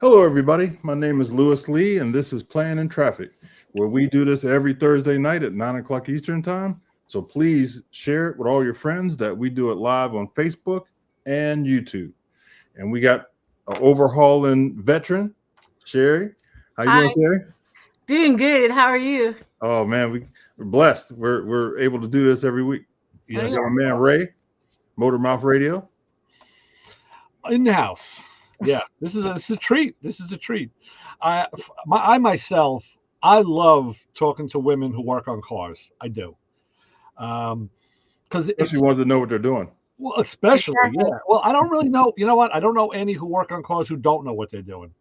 Hello, everybody. My name is Lewis Lee, and this is Playing in Traffic, where we do this every Thursday night at 9 o'clock Eastern Time. So please share it with all your friends that we do it live on Facebook and YouTube. And we got an Overhaulin veteran, Sherry. How you Hi, doing, Sherry? doing good. How are you? Oh man, we're blessed. We're able to do this every week. Oh, We yeah. got our man Ray, Motor Mouth Radio. In the house. Yeah, this is a treat. This is a treat. I myself, I love talking to women who work on cars. I do, because Especially ones that know what they're doing. well, especially Exactly. yeah. Well, I don't really know. You know what? I don't know any who work on cars who don't know what they're doing.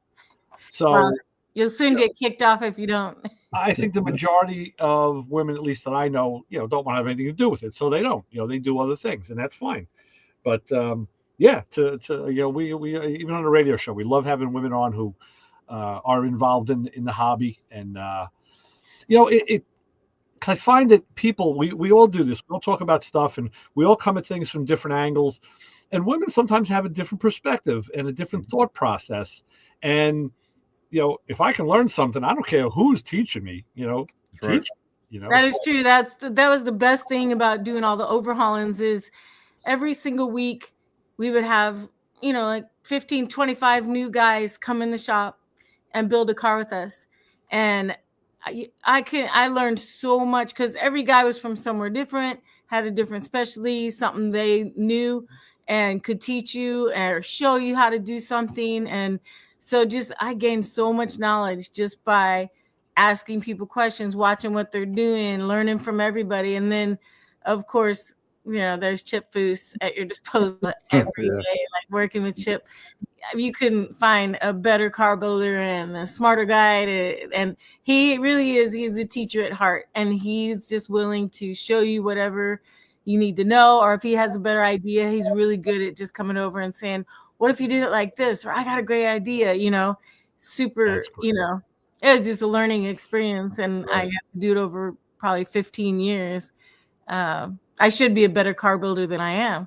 So Well, you'll soon get kicked off if you don't. I think the majority of women, at least that I know, don't want to have anything to do with it. So they don't. They do other things, and that's fine. But yeah, we even on the radio show, we love having women on who are involved in the hobby, and it. Because I find that people, we all do this. We all talk about stuff, and we all come at things from different angles. And women sometimes have a different perspective and a different thought process. And if I can learn something, I don't care who's teaching me. Right. Teach. That is true. That was the best thing about doing all the overhaulings is every single week we would have, like 15, 25 new guys come in the shop and build a car with us. And I learned so much because every guy was from somewhere different, had a different specialty, something they knew and could teach you or show you how to do something. And so I gained so much knowledge just by asking people questions, watching what they're doing, learning from everybody. And then, of course, there's Chip Foose at your disposal every Yeah. day, like working with Chip. You couldn't find a better car builder and a smarter guy. And he really is. He's a teacher at heart. And he's just willing to show you whatever you need to know. Or if he has a better idea, he's really good at just coming over and saying, what if you did it like this? Or I got a great idea, super, That's great. it was just a learning experience. And I Right. got to do it over probably 15 years. I should be a better car builder than I am.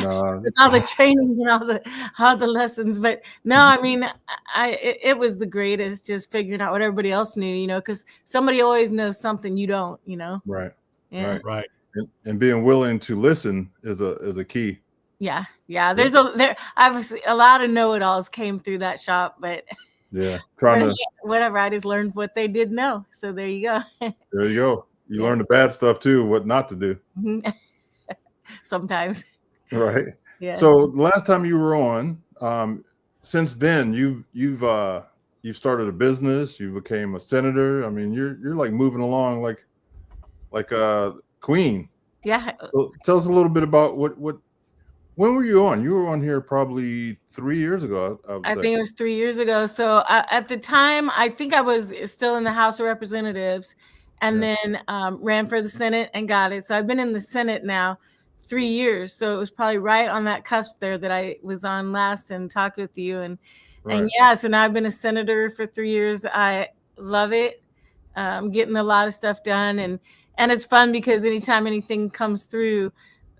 No, With all the training and all the lessons. But no, I mean, it was the greatest just figuring out what everybody else knew, because somebody always knows something you don't, right. Yeah. Right. Right. And being willing to listen is a key. Yeah. There's obviously a lot of know-it-alls came through that shop, but Yeah. Trying to whatever. I just learned what they did know. So there you go. there you go. You learn the bad stuff too, what not to do. Sometimes. Right. Yeah. So the last time you were on, since then you've started a business, you became a senator. I mean, you're like moving along like a queen. Yeah. So tell us a little bit about when were you on? You were on here probably 3 years ago. I think it was 3 years ago. So at the time, I think I was still in the House of Representatives and then ran for the Senate and got it. So I've been in the Senate now 3 years. So it was probably right on that cusp there that I was on last and talked with you. And yeah, so now I've been a senator for 3 years. I love it. Getting a lot of stuff done. And it's fun because anytime anything comes through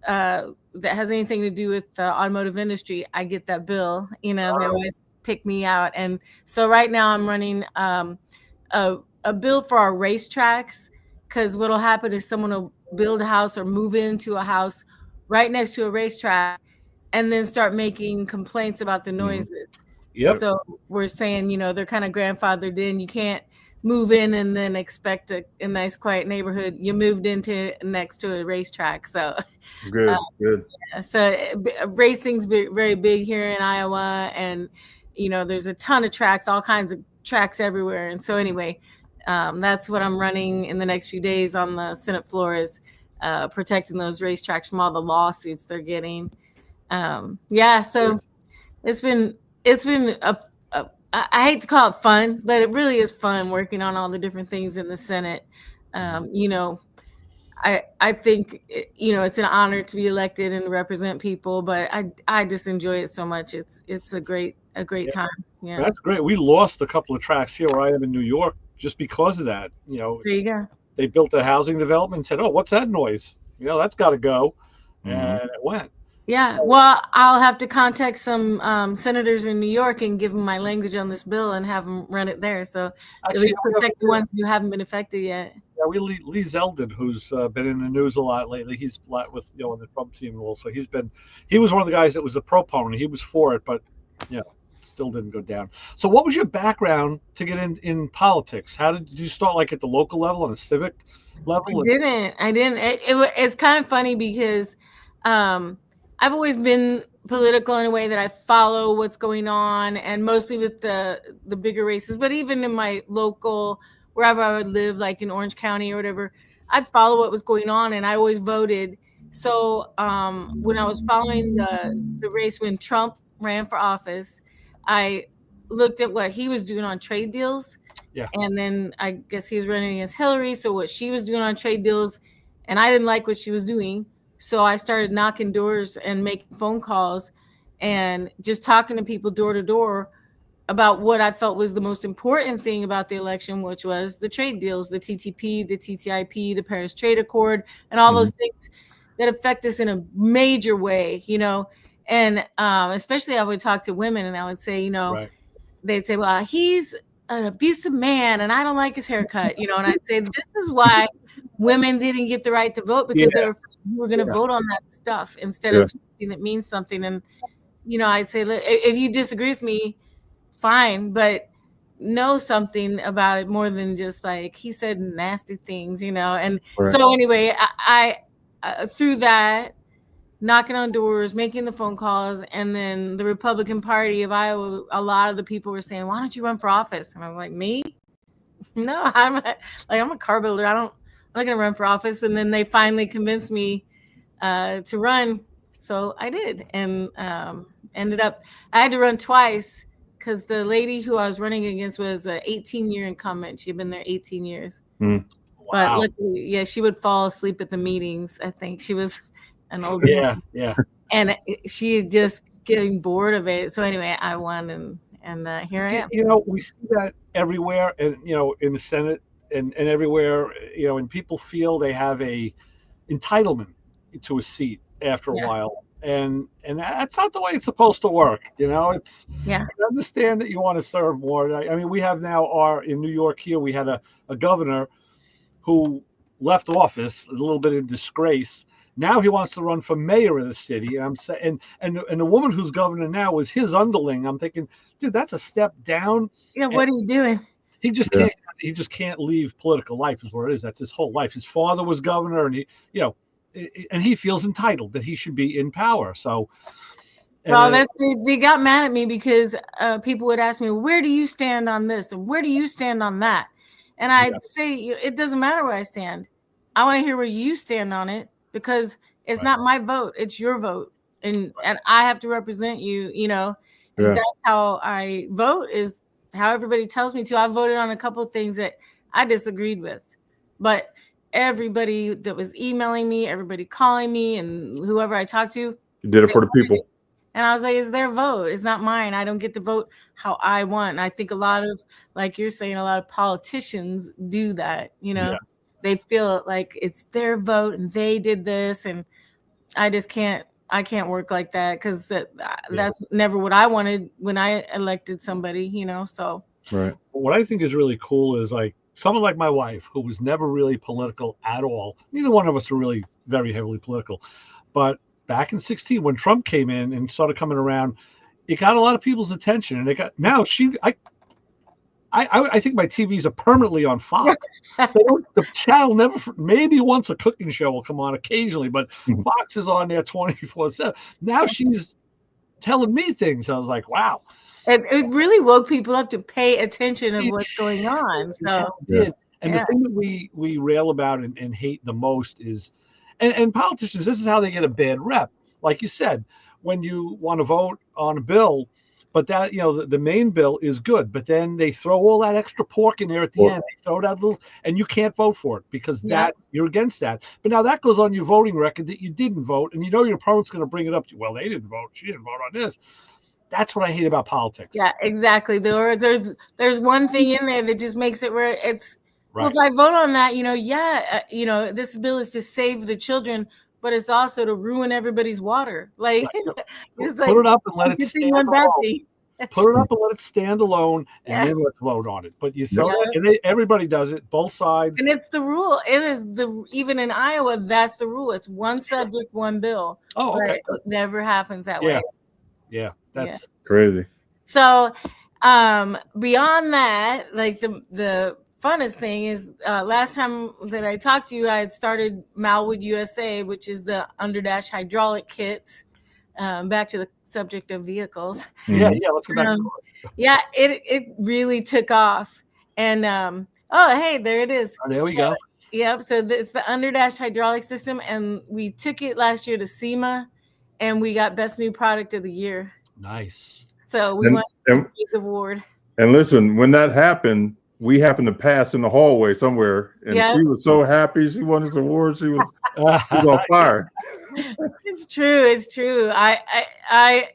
that has anything to do with the automotive industry, I get that bill. They always pick me out. And so right now I'm running a bill for our racetracks, because what'll happen is someone will build a house or move into a house right next to a racetrack and then start making complaints about the noises. Yep. So we're saying, they're kind of grandfathered in. You can't move in and then expect a nice quiet neighborhood. You moved into next to a racetrack. So good. so racing's very big here in Iowa, and there's a ton of tracks, all kinds of tracks everywhere. And so anyway, that's what I'm running in the next few days on the Senate floor, is protecting those racetracks from all the lawsuits they're getting. So it's been I hate to call it fun, but it really is fun working on all the different things in the Senate. I think it's an honor to be elected and represent people, but I just enjoy it so much. It's a great time. Yeah. That's great. We lost a couple of tracks here where I am in New York just because of that. There you go. They built a housing development and said, "Oh, what's that noise? That's got to go," and it went. Yeah, well, I'll have to contact some senators in New York and give them my language on this bill and have them run it there. So at Actually, least protect the ones who haven't been affected yet. yeah, Lee Zeldin, who's been in the news a lot lately. He's with on the Trump team also. He was one of the guys that was a proponent. He was for it, but still didn't go down. So, what was your background to get in politics? How did you start? Like at the local level, on a civic level? I didn't. It's kind of funny because I've always been political in a way that I follow what's going on, and mostly with the bigger races. But even in my local, wherever I would live, like in Orange County or whatever, I'd follow what was going on, and I always voted. So when I was following the race when Trump ran for office, I looked at what he was doing on trade deals. Yeah. And then I guess he was running against Hillary. So what she was doing on trade deals, and I didn't like what she was doing. So I started knocking doors and making phone calls and just talking to people door to door about what I felt was the most important thing about the election, which was the trade deals, the TTP, the TTIP, the Paris Trade Accord, and all those things that affect us in a major way, And especially I would talk to women and I would say, Right. they'd say, well, he's an abusive man and I don't like his haircut, and I'd say, this is why women didn't get the right to vote, because they were going to vote on that stuff instead of something that means something. And, I'd say, look, if you disagree with me, fine, but know something about it more than just like, he said nasty things, And so anyway, I through that, knocking on doors, making the phone calls, and then the Republican Party of Iowa, a lot of the people were saying, why don't you run for office? And I was like, me? No, I'm a car builder. I'm not gonna run for office. And then they finally convinced me to run. So I did, and ended up, I had to run twice because the lady who I was running against was an 18-year incumbent. She'd been there 18 years. Wow. But luckily, she would fall asleep at the meetings. I think she was an old woman. And she just getting bored of it. So anyway, I won, and here I am. We see that everywhere, and in the Senate and everywhere, and people feel they have a entitlement to a seat after a while, and that's not the way it's supposed to work. It's I understand that you want to serve more. I mean, we have now in New York here, we had a governor who left office a little bit in disgrace. Now he wants to run for mayor of the city. And I'm saying, and the woman who's governor now was his underling. I'm thinking, dude, that's a step down. Yeah, what are you doing? He just can't. He just can't leave political life. Is where it is. That's his whole life. His father was governor, and he feels entitled that he should be in power. So, well, they got mad at me because people would ask me, where do you stand on this, and where do you stand on that? And I'd say, it doesn't matter where I stand. I want to hear where you stand on it, because it's not my vote, it's your vote, and I have to represent you. That's how I vote, is how everybody tells me to. I voted on a couple of things that I disagreed with, but everybody that was emailing me, everybody calling me, and whoever I talked to, you did it for the people. And I was like, it's their vote. It's not mine. I don't get to vote how I want. And I think a lot of, like you're saying, a lot of politicians do that. They feel like it's their vote and they did this. And I just can't work like that, because that's never what I wanted when I elected somebody, so. Right. What I think is really cool is like someone like my wife, who was never really political at all. Neither one of us were really very heavily political, but back in 2016, when Trump came in and started coming around, it got a lot of people's attention. And I think my TVs are permanently on Fox. The channel never, maybe once a cooking show will come on occasionally, but Fox is on there 24/7. Now she's telling me things. I was like, wow. It really woke people up to pay attention of what's going on. So the thing that we rail about and hate the most is, and politicians, this is how they get a bad rep. Like you said, when you want to vote on a bill, but that, the main bill is good, but then they throw all that extra pork in there at the end. They throw that little, and you can't vote for it because that you're against that. But now that goes on your voting record that you didn't vote, and your opponent's going to bring it up to you. Well, they didn't vote. She didn't vote on this. That's what I hate about politics. Yeah, exactly. There's one thing in there that just makes it where it's, well, if I vote on that, this bill is to save the children, but it's also to ruin everybody's water. Like it's Put like it up and let it good thing, stand one bad alone. thing. Put it up and let it stand alone, and Yeah. then let's vote on it. But you throw Yeah. that, and everybody does it, both sides. And it's the rule. It is even in Iowa, that's the rule. It's one subject, one bill. Oh, okay. But it never happens that Yeah. way. Yeah, that's crazy. So beyond that, like the funnest thing is last time that I talked to you, I had started Malwood USA, which is the underdash hydraulic kits. Back to the subject of vehicles. Yeah, let's go back to it. Yeah, it really took off. And oh, hey, there it is. Oh, there we go. Yep. So it's the underdash hydraulic system, and we took it last year to SEMA, and we got best new product of the year. Nice. So we won a big award. And listen, when that happened, we happened to pass in the hallway somewhere, and she was so happy. She won this award. She was on fire. It's true. It's true. I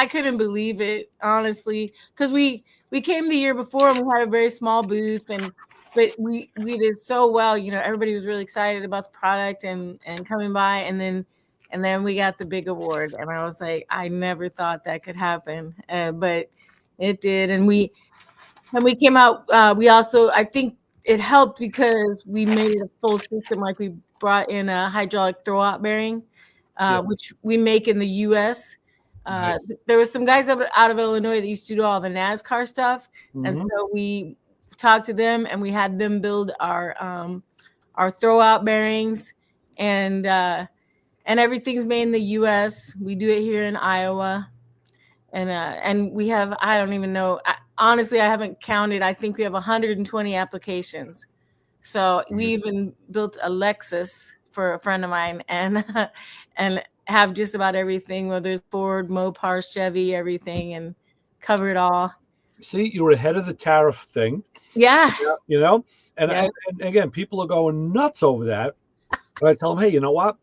couldn't believe it, honestly, because we came the year before and we had a very small booth, but we did so well. You know, everybody was really excited about the product and coming by, and then we got the big award, and I was like, I never thought that could happen, but it did, and we came out. We also, I think it helped because we made it a full system. Like we brought in a hydraulic throwout bearing, which we make in the U.S. Nice. There were some guys out of Illinois that used to do all the NASCAR stuff, and so we talked to them and we had them build our throwout bearings, and everything's made in the U.S. We do it here in Iowa, and we have, I don't even know. Honestly, I haven't counted. I think we have 120 applications. So we even built a Lexus for a friend of mine, and have just about everything, whether it's Ford, Mopar, Chevy, everything, and cover it all. See, you were ahead of the tariff thing. Yeah. You know, and again, people are going nuts over that. But I tell them, hey, you know what?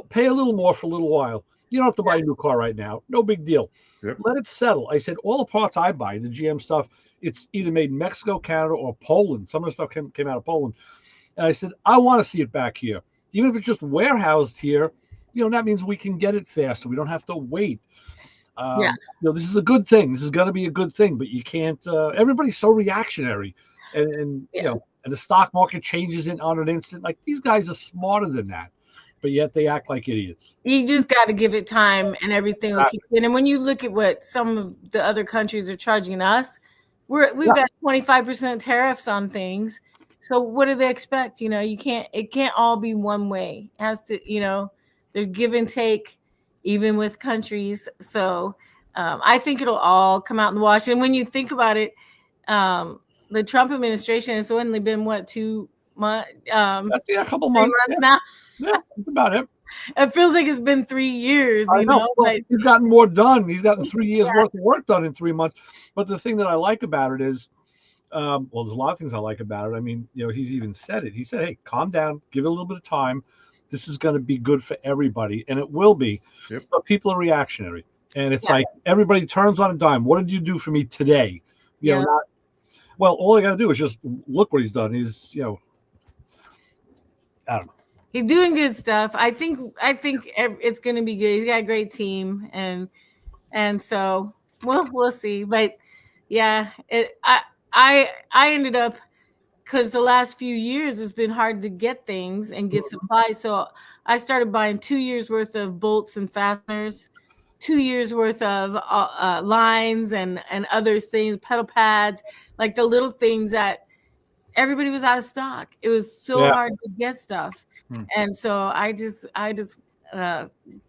Pay a little more for a little while. You don't have to buy a new car right now. No big deal. Yep. Let it settle. I said, all the parts I buy, the GM stuff, it's either made in Mexico, Canada, or Poland. Some of the stuff came out of Poland. And I said, I want to see it back here. Even if it's just warehoused here, that means we can get it faster. We don't have to wait. This is a good thing. This is going to be a good thing, but you can't. Everybody's so reactionary, and the stock market changes on an instant. Like, these guys are smarter than that, but yet they act like idiots. You just got to give it time, and everything will keep in. And when you look at what some of the other countries are charging us, we've got 25% tariffs on things. So what do they expect? It can't all be one way. It has to, there's give and take, even with countries. So I think it'll all come out in the wash. And when you think about it, the Trump administration has only been 2 months? A couple months now. Yeah, that's about it. It feels like it's been 3 years. I know. Well, he's gotten more done. He's gotten 3 years worth of work done in 3 months. But the thing that I like about it is, there's a lot of things I like about it. I mean, he's even said it. He said, hey, calm down, give it a little bit of time. This is going to be good for everybody, and it will be. Yep. But people are reactionary, and it's like everybody turns on a dime. What did you do for me today? All I got to do is just look what he's done. He's, I don't know. He's doing good stuff. I think it's going to be good. He's got a great team, and so we'll see. But yeah, I ended up, because the last few years it's been hard to get things and get supplies. So I started buying 2 years worth of bolts and fasteners, 2 years worth of lines and other things, pedal pads, like the little things that everybody was out of stock. It was so hard to get stuff. And so I just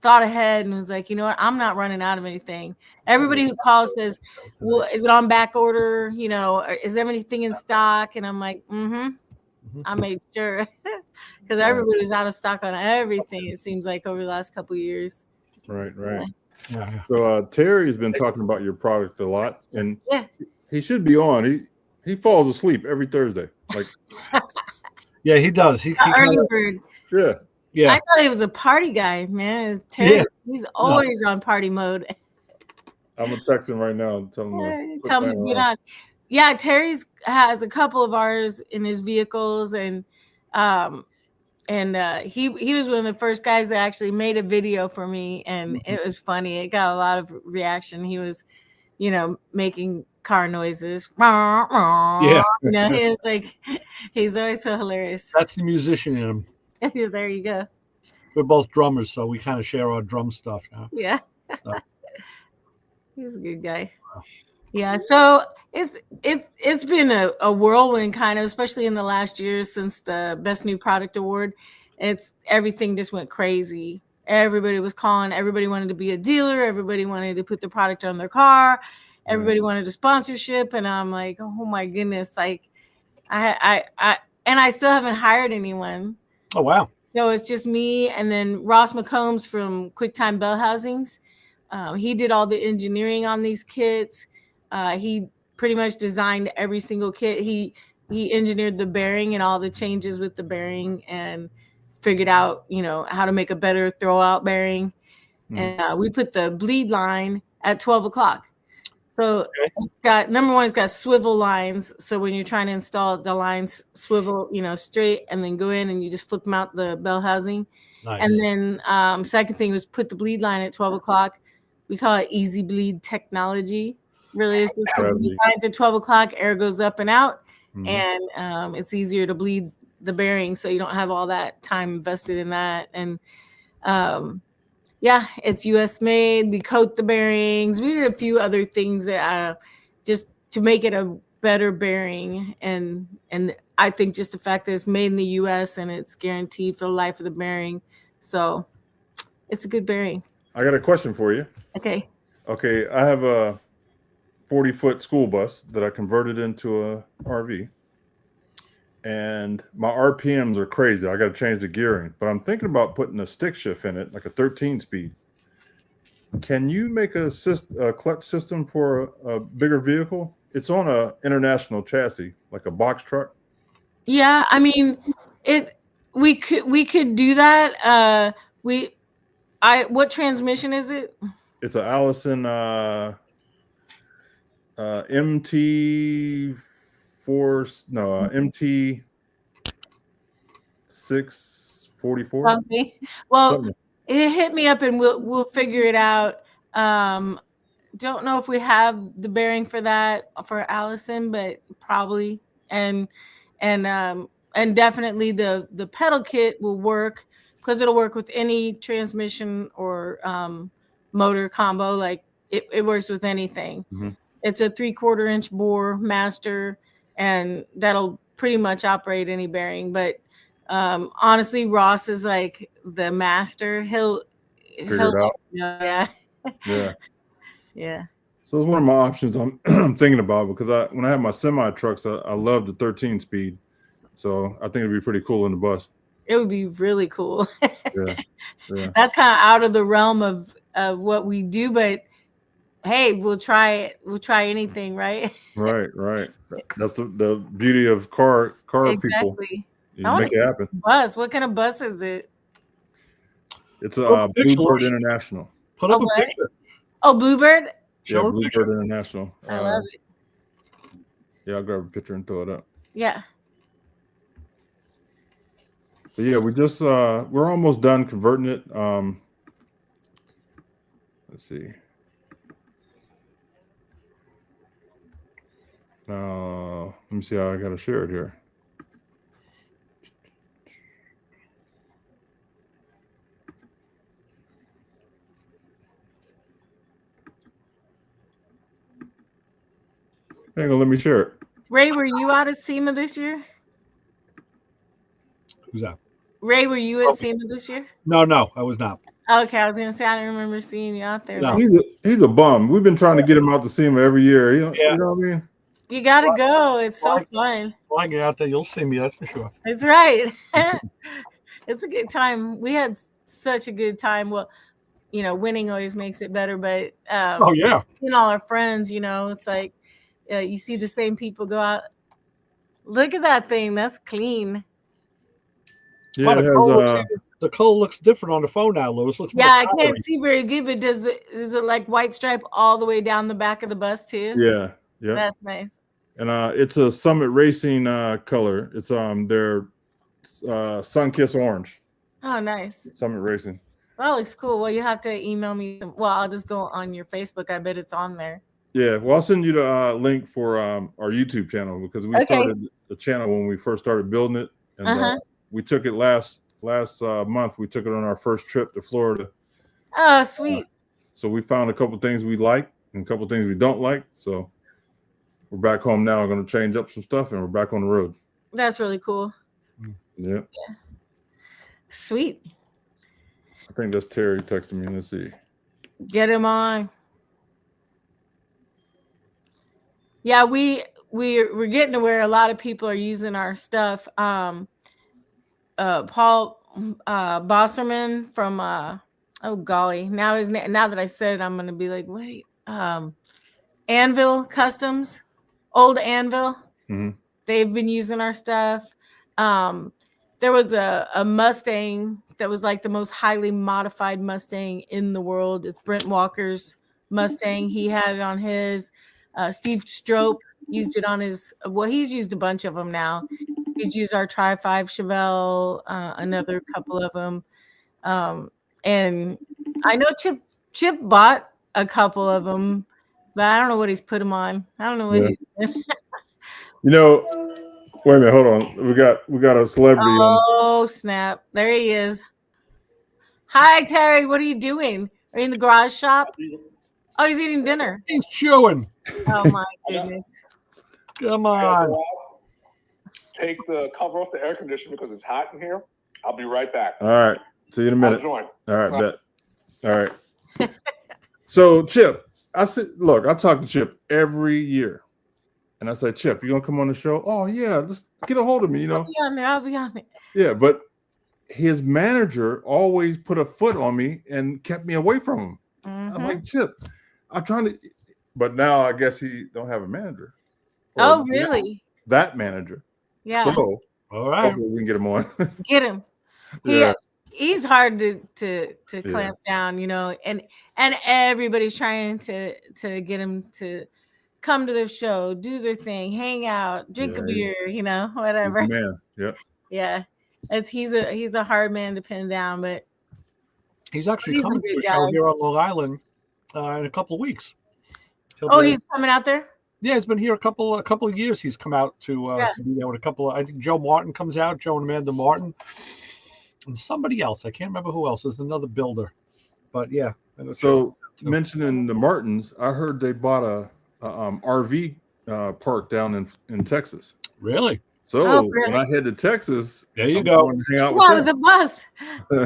thought ahead and was like, you know what? I'm not running out of anything. Everybody who calls says, well, is it on back order? Is everything in stock? And I'm like, I made sure, because everybody was out of stock on everything, it seems like, over the last couple of years. Right. Yeah. So Terry's been talking about your product a lot, and he should be on. He falls asleep every Thursday. Like, yeah, he does. He early bird. Yeah. I thought he was a party guy, man. Terry, he's always on party mode. I'm gonna text him right now and tell him to get on. Yeah, Terry's has a couple of ours in his vehicles, and he was one of the first guys that actually made a video for me, and it was funny. It got a lot of reaction. He was, making car noises. Yeah. He was like, he's always so hilarious. That's the musician in him. There you go. We're both drummers, so we kind of share our drum stuff. Yeah. He's a good guy. Wow. Yeah. So it's been a whirlwind, kind of, especially in the last year since the Best New Product Award. Everything just went crazy. Everybody was calling. Everybody wanted to be a dealer. Everybody wanted to put the product on their car. Everybody wanted a sponsorship, and I'm like, oh my goodness! Like, I still haven't hired anyone. Oh wow! So it's just me, and then Ross McCombs from QuickTime Bell Housings. He did all the engineering on these kits. He pretty much designed every single kit. He engineered the bearing and all the changes with the bearing, and figured out, how to make a better throwout bearing. And we put the bleed line at 12 o'clock. So it's got, number one, it's got swivel lines. So when you're trying to install, the lines swivel, straight, and then go in and you just flip them out the bell housing. Nice. And then second thing was put the bleed line at 12 o'clock. We call it easy bleed technology. Really, it's just the bleed lines at 12 o'clock, air goes up and out, and it's easier to bleed the bearing, so you don't have all that time invested in that. And it's US made. We coat the bearings. We did a few other things that just to make it a better bearing, and I think just the fact that it's made in the US and it's guaranteed for the life of the bearing, so it's a good bearing. I got a question for you. Okay, I have a 40-foot school bus that I converted into a RV, and my RPMs are crazy. I got to change the gearing, but I'm thinking about putting a stick shift in it, like a 13-speed. Can you make a clutch system for a bigger vehicle? It's on a international chassis, like a box truck. Yeah, I mean, we could do that. What transmission is it? It's a Allison MT MT 644. Something. Well, it hit me up and we'll figure it out. Don't know if we have the bearing for that for Allison, but probably. And definitely the pedal kit will work, because it'll work with any transmission or motor combo. Like it works with anything. Mm-hmm. It's a 3/4 inch bore master, and that'll pretty much operate any bearing. But honestly, Ross is like the master. He'll figure it out. Yeah. Yeah. So it's one of my options I'm thinking about, because when I have my semi trucks, I love the 13-speed. So I think it'd be pretty cool in the bus. It would be really cool. Yeah. That's kind of out of the realm of what we do, but hey, we'll try it. We'll try anything, right? Right. That's the beauty of car people. You make it happen. Bus. What kind of bus is it? It's a Bluebird International. Put up a picture. Oh, Bluebird? Yeah, Bluebird International. I love it. Yeah, I'll grab a picture and throw it up. Yeah. But yeah, we're almost done converting it. Let's see. Let me see how I got to share it here. Hang on, let me share it. Ray, were you out at SEMA this year? Who's that? Ray, were you at SEMA this year? No, I was not. Okay, I was gonna say I don't remember seeing you out there. No. He's a bum. We've been trying to get him out to SEMA every year. You know what I mean? You gotta go. It's so fun. When I get out there, you'll see me. That's for sure. That's right. It's a good time. We had such a good time. Well, winning always makes it better. But seeing all our friends, it's like you see the same people go out. Look at that thing. That's clean. Yeah, the color looks different on the phone now, Louis. I can't see very good, but is it like white stripe all the way down the back of the bus too? Yeah. That's nice. And it's a Summit Racing color. It's their Sunkiss Orange. Oh, nice. Summit Racing. That looks cool. Well, you have to email me. Well, I'll just go on your Facebook. I bet it's on there. Yeah, well, I'll send you the link for our YouTube channel, because we started the channel when we first started building it, and we took it last month. We took it on our first trip to Florida. Oh, sweet. So we found a couple things we like and a couple things we don't like. So we're back home now. We're going to change up some stuff, and we're back on the road. That's really cool. Yeah. Sweet. I think that's Terry texting me. Let's see. Get him on. Yeah, we're getting to where a lot of people are using our stuff. Paul Bosserman from oh golly, now that I said it, I'm gonna be like, wait, Anvil Customs, old Anvil. Mm-hmm. They've been using our stuff. There was a Mustang that was like the most highly modified Mustang in the world. It's Brent Walker's Mustang. He had it on his. Steve Strope used it on his. Well, he's used a bunch of them now. He's used our Tri-5 Chevelle, another couple of them. And I know Chip bought a couple of them, but I don't know what he's put them on. I don't know what he's. You know, wait a minute, hold on. We got a celebrity. Oh, snap. There he is. Hi, Terry. What are you doing? Are you in the garage shop? Oh, he's eating dinner. He's chewing. Oh, my goodness. Come on. Take the cover off the air conditioner because it's hot in here. I'll be right back. All right. See you in a minute. I'll join. All right, bet. All right. So, Chip, I talk to Chip every year. And I said, Chip, you gonna come on the show? Oh yeah, just get a hold of me, you know. I'll be on it. Yeah, but his manager always put a foot on me and kept me away from him. Mm-hmm. I'm like, Chip, I'm trying to, but now I guess he don't have a manager. Oh, really? That manager. Yeah. So all right, hopefully we can get him on. Get him. Yeah. He's hard to clamp down, you know, and everybody's trying to get him to come to their show, do their thing, hang out, drink a beer, you know, whatever. Man, yeah. Yeah. He's a hard man to pin down, but he's actually coming to a show here on Long Island in a couple of weeks. He's coming out there? Yeah, he's been here a couple of years. He's come out to be there with a couple of, I think Joe Martin comes out, Joe and Amanda Martin, and somebody else. I can't remember who else. There's another builder. But yeah. So mentioning the Martins, I heard they bought a RV park down in Texas. Really? So when I head to Texas, there you go. Hang out with the bus.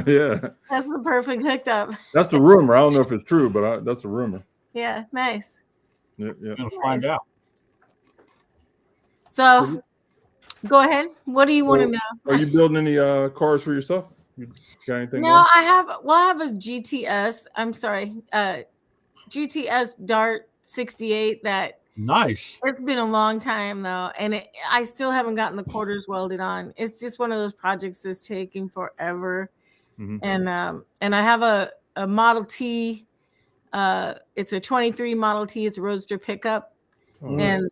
Yeah, that's the perfect hookup. That's the rumor. I don't know if it's true, but that's the rumor. Yeah, nice. Yeah. We're gonna find out. So, go ahead. What do you want to know? Are you building any cars for yourself? You got anything? No, I have a GTS. I'm sorry, GTS Dart 68 that. Nice. It's been a long time though, and I still haven't gotten the quarters welded on. It's just one of those projects that's taking forever. Mm-hmm. And I have a Model T. It's a 23 Model T. It's a roadster pickup, and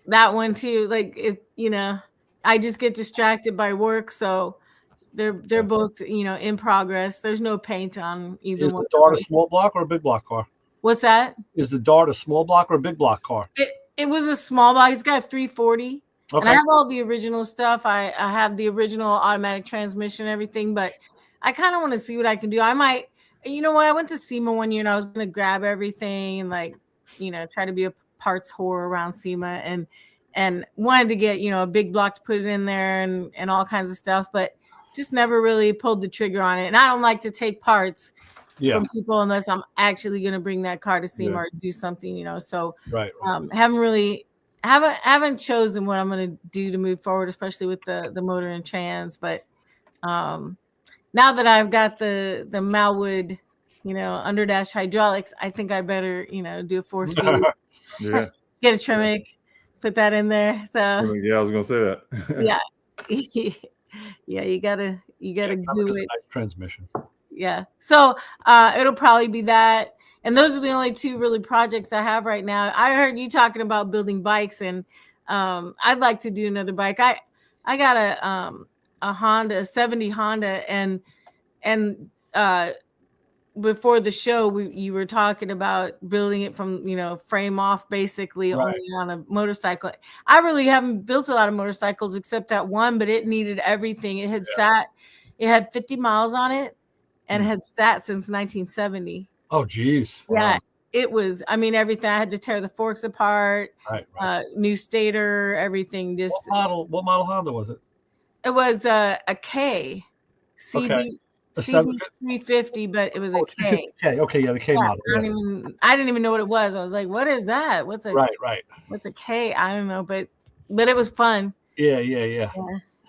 that one too. Like it, you know, I just get distracted by work, so they're both in progress. There's no paint on either one. Is the Dart a small block or a big block car? What's that? Is the Dart a small block or a big block car? It was a small block. It's got a 340. Okay. And I have all the original stuff. I have the original automatic transmission and everything, but I kind of want to see what I can do. I might, you know what? I went to SEMA one year and I was going to grab everything and try to be a parts whore around SEMA and wanted to get, a big block to put it in there and all kinds of stuff, but just never really pulled the trigger on it. And I don't like to take parts from people unless I'm actually going to bring that car to SEMA or do something, so right. haven't chosen what I'm going to do to move forward, especially with the motor and trans. But now that I've got the Malwood, underdash hydraulics, I think I better, do a 4-speed, get a Tremec, put that in there. So yeah, I was going to say that. Yeah, you gotta do it. Nice transmission. Yeah. So it'll probably be that. And those are the only two really projects I have right now. I heard you talking about building bikes, and I'd like to do another bike. I got a Honda, a 70 Honda, and before the show, you were talking about building it from, frame off, basically only on a motorcycle. I really haven't built a lot of motorcycles except that one, but it needed everything. It had it had 50 miles on it and had sat since 1970. Oh, geez. Yeah. Wow. It was, everything. I had to tear the forks apart, new stator, everything. Just what model Honda was it? It was a K, CB 350, but it was a K. Okay, yeah, the K model. I didn't even know what it was. I was like, "What is that? What's a What's a K? I don't know." But it was fun. Yeah.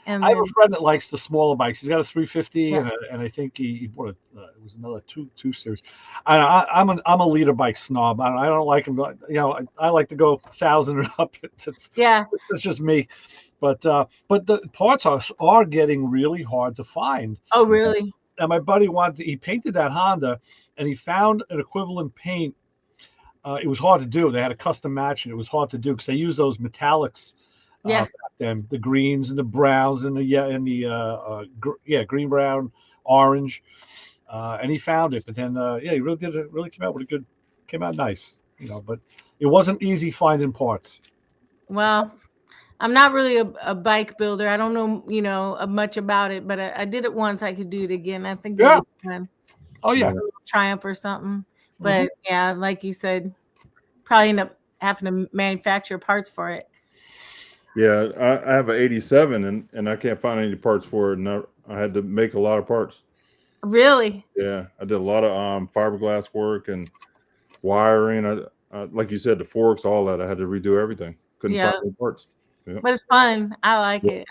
And I have a friend that likes the smaller bikes. He's got a 350, and I think he bought it was another two series. I'm a leader bike snob. I don't like them. I like to go 1,000 and up. It's just me. But the parts are getting really hard to find. Oh, really? And my buddy he painted that Honda, and he found an equivalent paint. It was hard to do. They had a custom match, and it was hard to do because they use those metallics. Back then, the greens and the browns and green, brown, orange, and he found it. But then, he really did it. Really came out nice. But it wasn't easy finding parts. Well, I'm not really a bike builder. I don't know, much about it, but I did it once. I could do it again. I think. Yeah. Oh yeah. Triumph or something. But like you said, probably end up having to manufacture parts for it. Yeah, I have an 87 and I can't find any parts for it. And I had to make a lot of parts. Really? Yeah, I did a lot of fiberglass work and wiring. Like you said, the forks, all that. I had to redo everything. Couldn't find any parts. Yeah. But it's fun. I like it.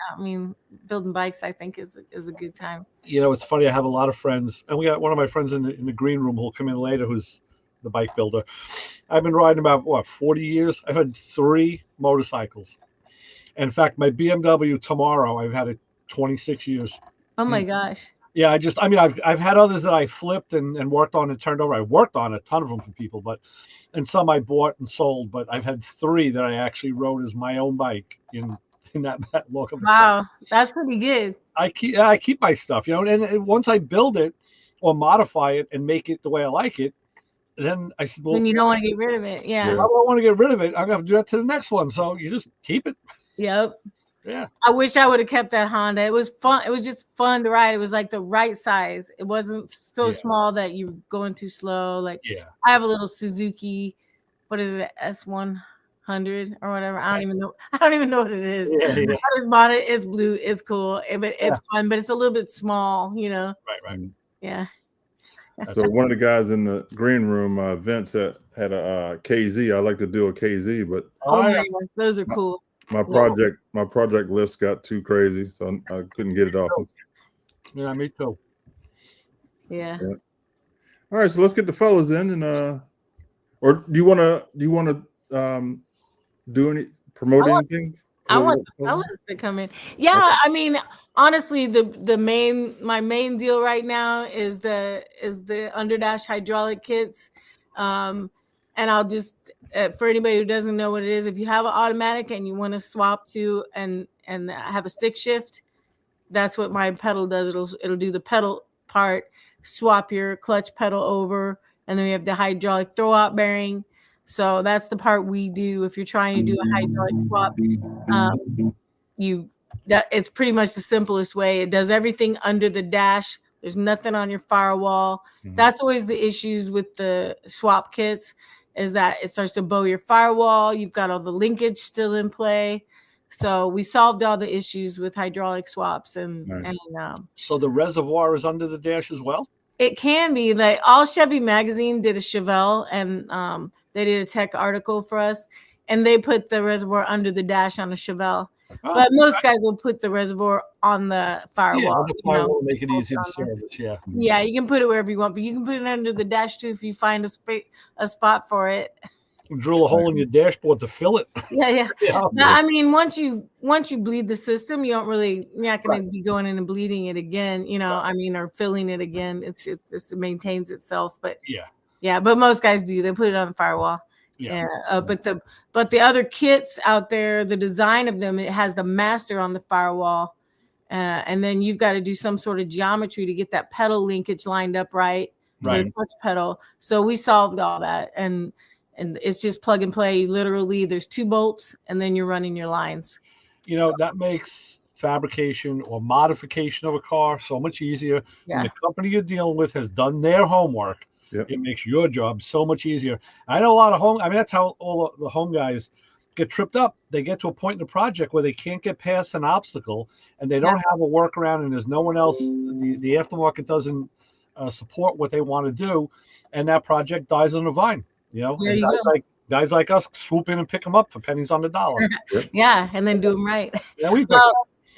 Building bikes, I think, is a good time. It's funny. I have a lot of friends, and we got one of my friends in the green room who'll come in later, who's the bike builder. I've been riding about 40 years. I've had 3 motorcycles. In fact, my BMW tomorrow, I've had it 26 years. Oh my gosh. Yeah, I've had others that I flipped and worked on and turned over. I worked on a ton of them for people, and some I bought and sold, but I've had 3 that I actually rode as my own bike in that long of a time. Wow, that's pretty good. I keep my stuff, and once I build it or modify it and make it the way I like it, then I said, well, then you don't want to get rid of it. Yeah. If I don't want to get rid of it, I'm gonna have to do that to the next one. So you just keep it. Yep. Yeah. I wish I would have kept that Honda. It was fun. It was just fun to ride. It was like the right size. It wasn't so small that you're going too slow. Like I have a little Suzuki, what is it, S100 or whatever. I don't even know what it is. I just bought it. It's blue. It's cool. It's fun, but it's a little bit small, Right. Yeah. So one of the guys in the green room, Vince, had a KZ. I like to do a KZ, but my gosh, those are cool. My project list got too crazy, so I couldn't get it off. Yeah, me too. Yeah. All right, so let's get the fellas in, and or do you want to do promote anything? I want the fellas to come in. Yeah, honestly, my main deal right now is the underdash hydraulic kits. And I'll just for anybody who doesn't know what it is, if you have an automatic and you want to swap to and have a stick shift, that's what my pedal does. It'll do the pedal part, swap your clutch pedal over, and then we have the hydraulic throw out bearing. So that's the part we do. If you're trying to do a hydraulic swap, it's pretty much the simplest way. It does everything under the dash. There's nothing on your firewall. Mm-hmm. That's always the issues with the swap kits, is that it starts to bow your firewall. You've got all the linkage still in play. So we solved all the issues with hydraulic swaps. So the reservoir is under the dash as well? It can be. Like All Chevy Magazine did a Chevelle, and they did a tech article for us, and they put the reservoir under the dash on a Chevelle. But most guys will put the reservoir on the firewall. Yeah, make it easy to service. Yeah. Yeah, you can put it wherever you want, but you can put it under the dash too if you find a spot for it. Drill a hole in your dashboard to fill it. Yeah. But, once you bleed the system, you're not going to be going in and bleeding it again. Or filling it again. It maintains itself. But but most guys do. They put it on the firewall. Yeah. But the other kits out there, the design of them, it has the master on the firewall, And then you've got to do some sort of geometry to get that pedal linkage lined up right for the clutch pedal. So we solved all that, and it's just plug and play. Literally, there's 2 bolts, and then you're running your lines. You know, that makes fabrication or modification of a car so much easier. When the company you're dealing with has done their homework, it makes your job so much easier. I know a lot of home. I mean, that's how all the home guys get tripped up. They get to a point in the project where they can't get past an obstacle, and they don't have a workaround, and there's no one else. The aftermarket doesn't support what they want to do, and that project dies on the vine. You know, guys like us swoop in and pick them up for pennies on the dollar. Yeah, and then do them right. Yeah,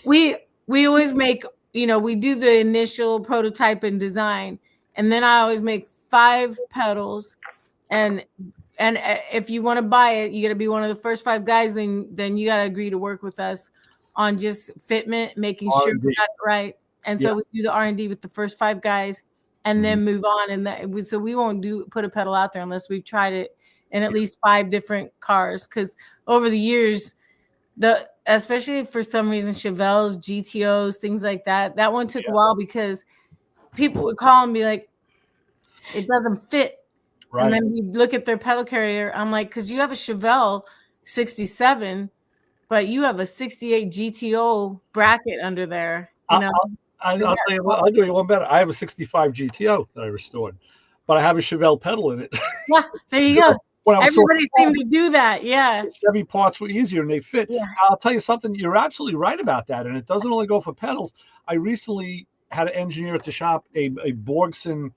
we always make, we do the initial prototype and design, and then I always make 5 pedals, and if you want to buy it, you got to be one of the first 5 guys. Then you got to agree to work with us on just fitment, making sure we got it right. And so we do the R&D with the first 5 guys, and then move on. And so we won't put a pedal out there unless we've tried it in at least 5 different cars. Because over the years, especially for some reason, Chevelles, GTOs, things like that one took a while because people would call and be like, it doesn't fit. Right. And then we look at their pedal carrier. I'm like, because you have a Chevelle 67, but you have a 68 GTO bracket under there. I'll tell you what, I'll do you one better. I have a 65 GTO that I restored, but I have a Chevelle pedal in it. Yeah, there you go. Everybody seemed to do that. Yeah. Chevy parts were easier and they fit. Yeah. I'll tell you something. You're absolutely right about that. And it doesn't only go for pedals. I recently had an engineer at the shop a Borgson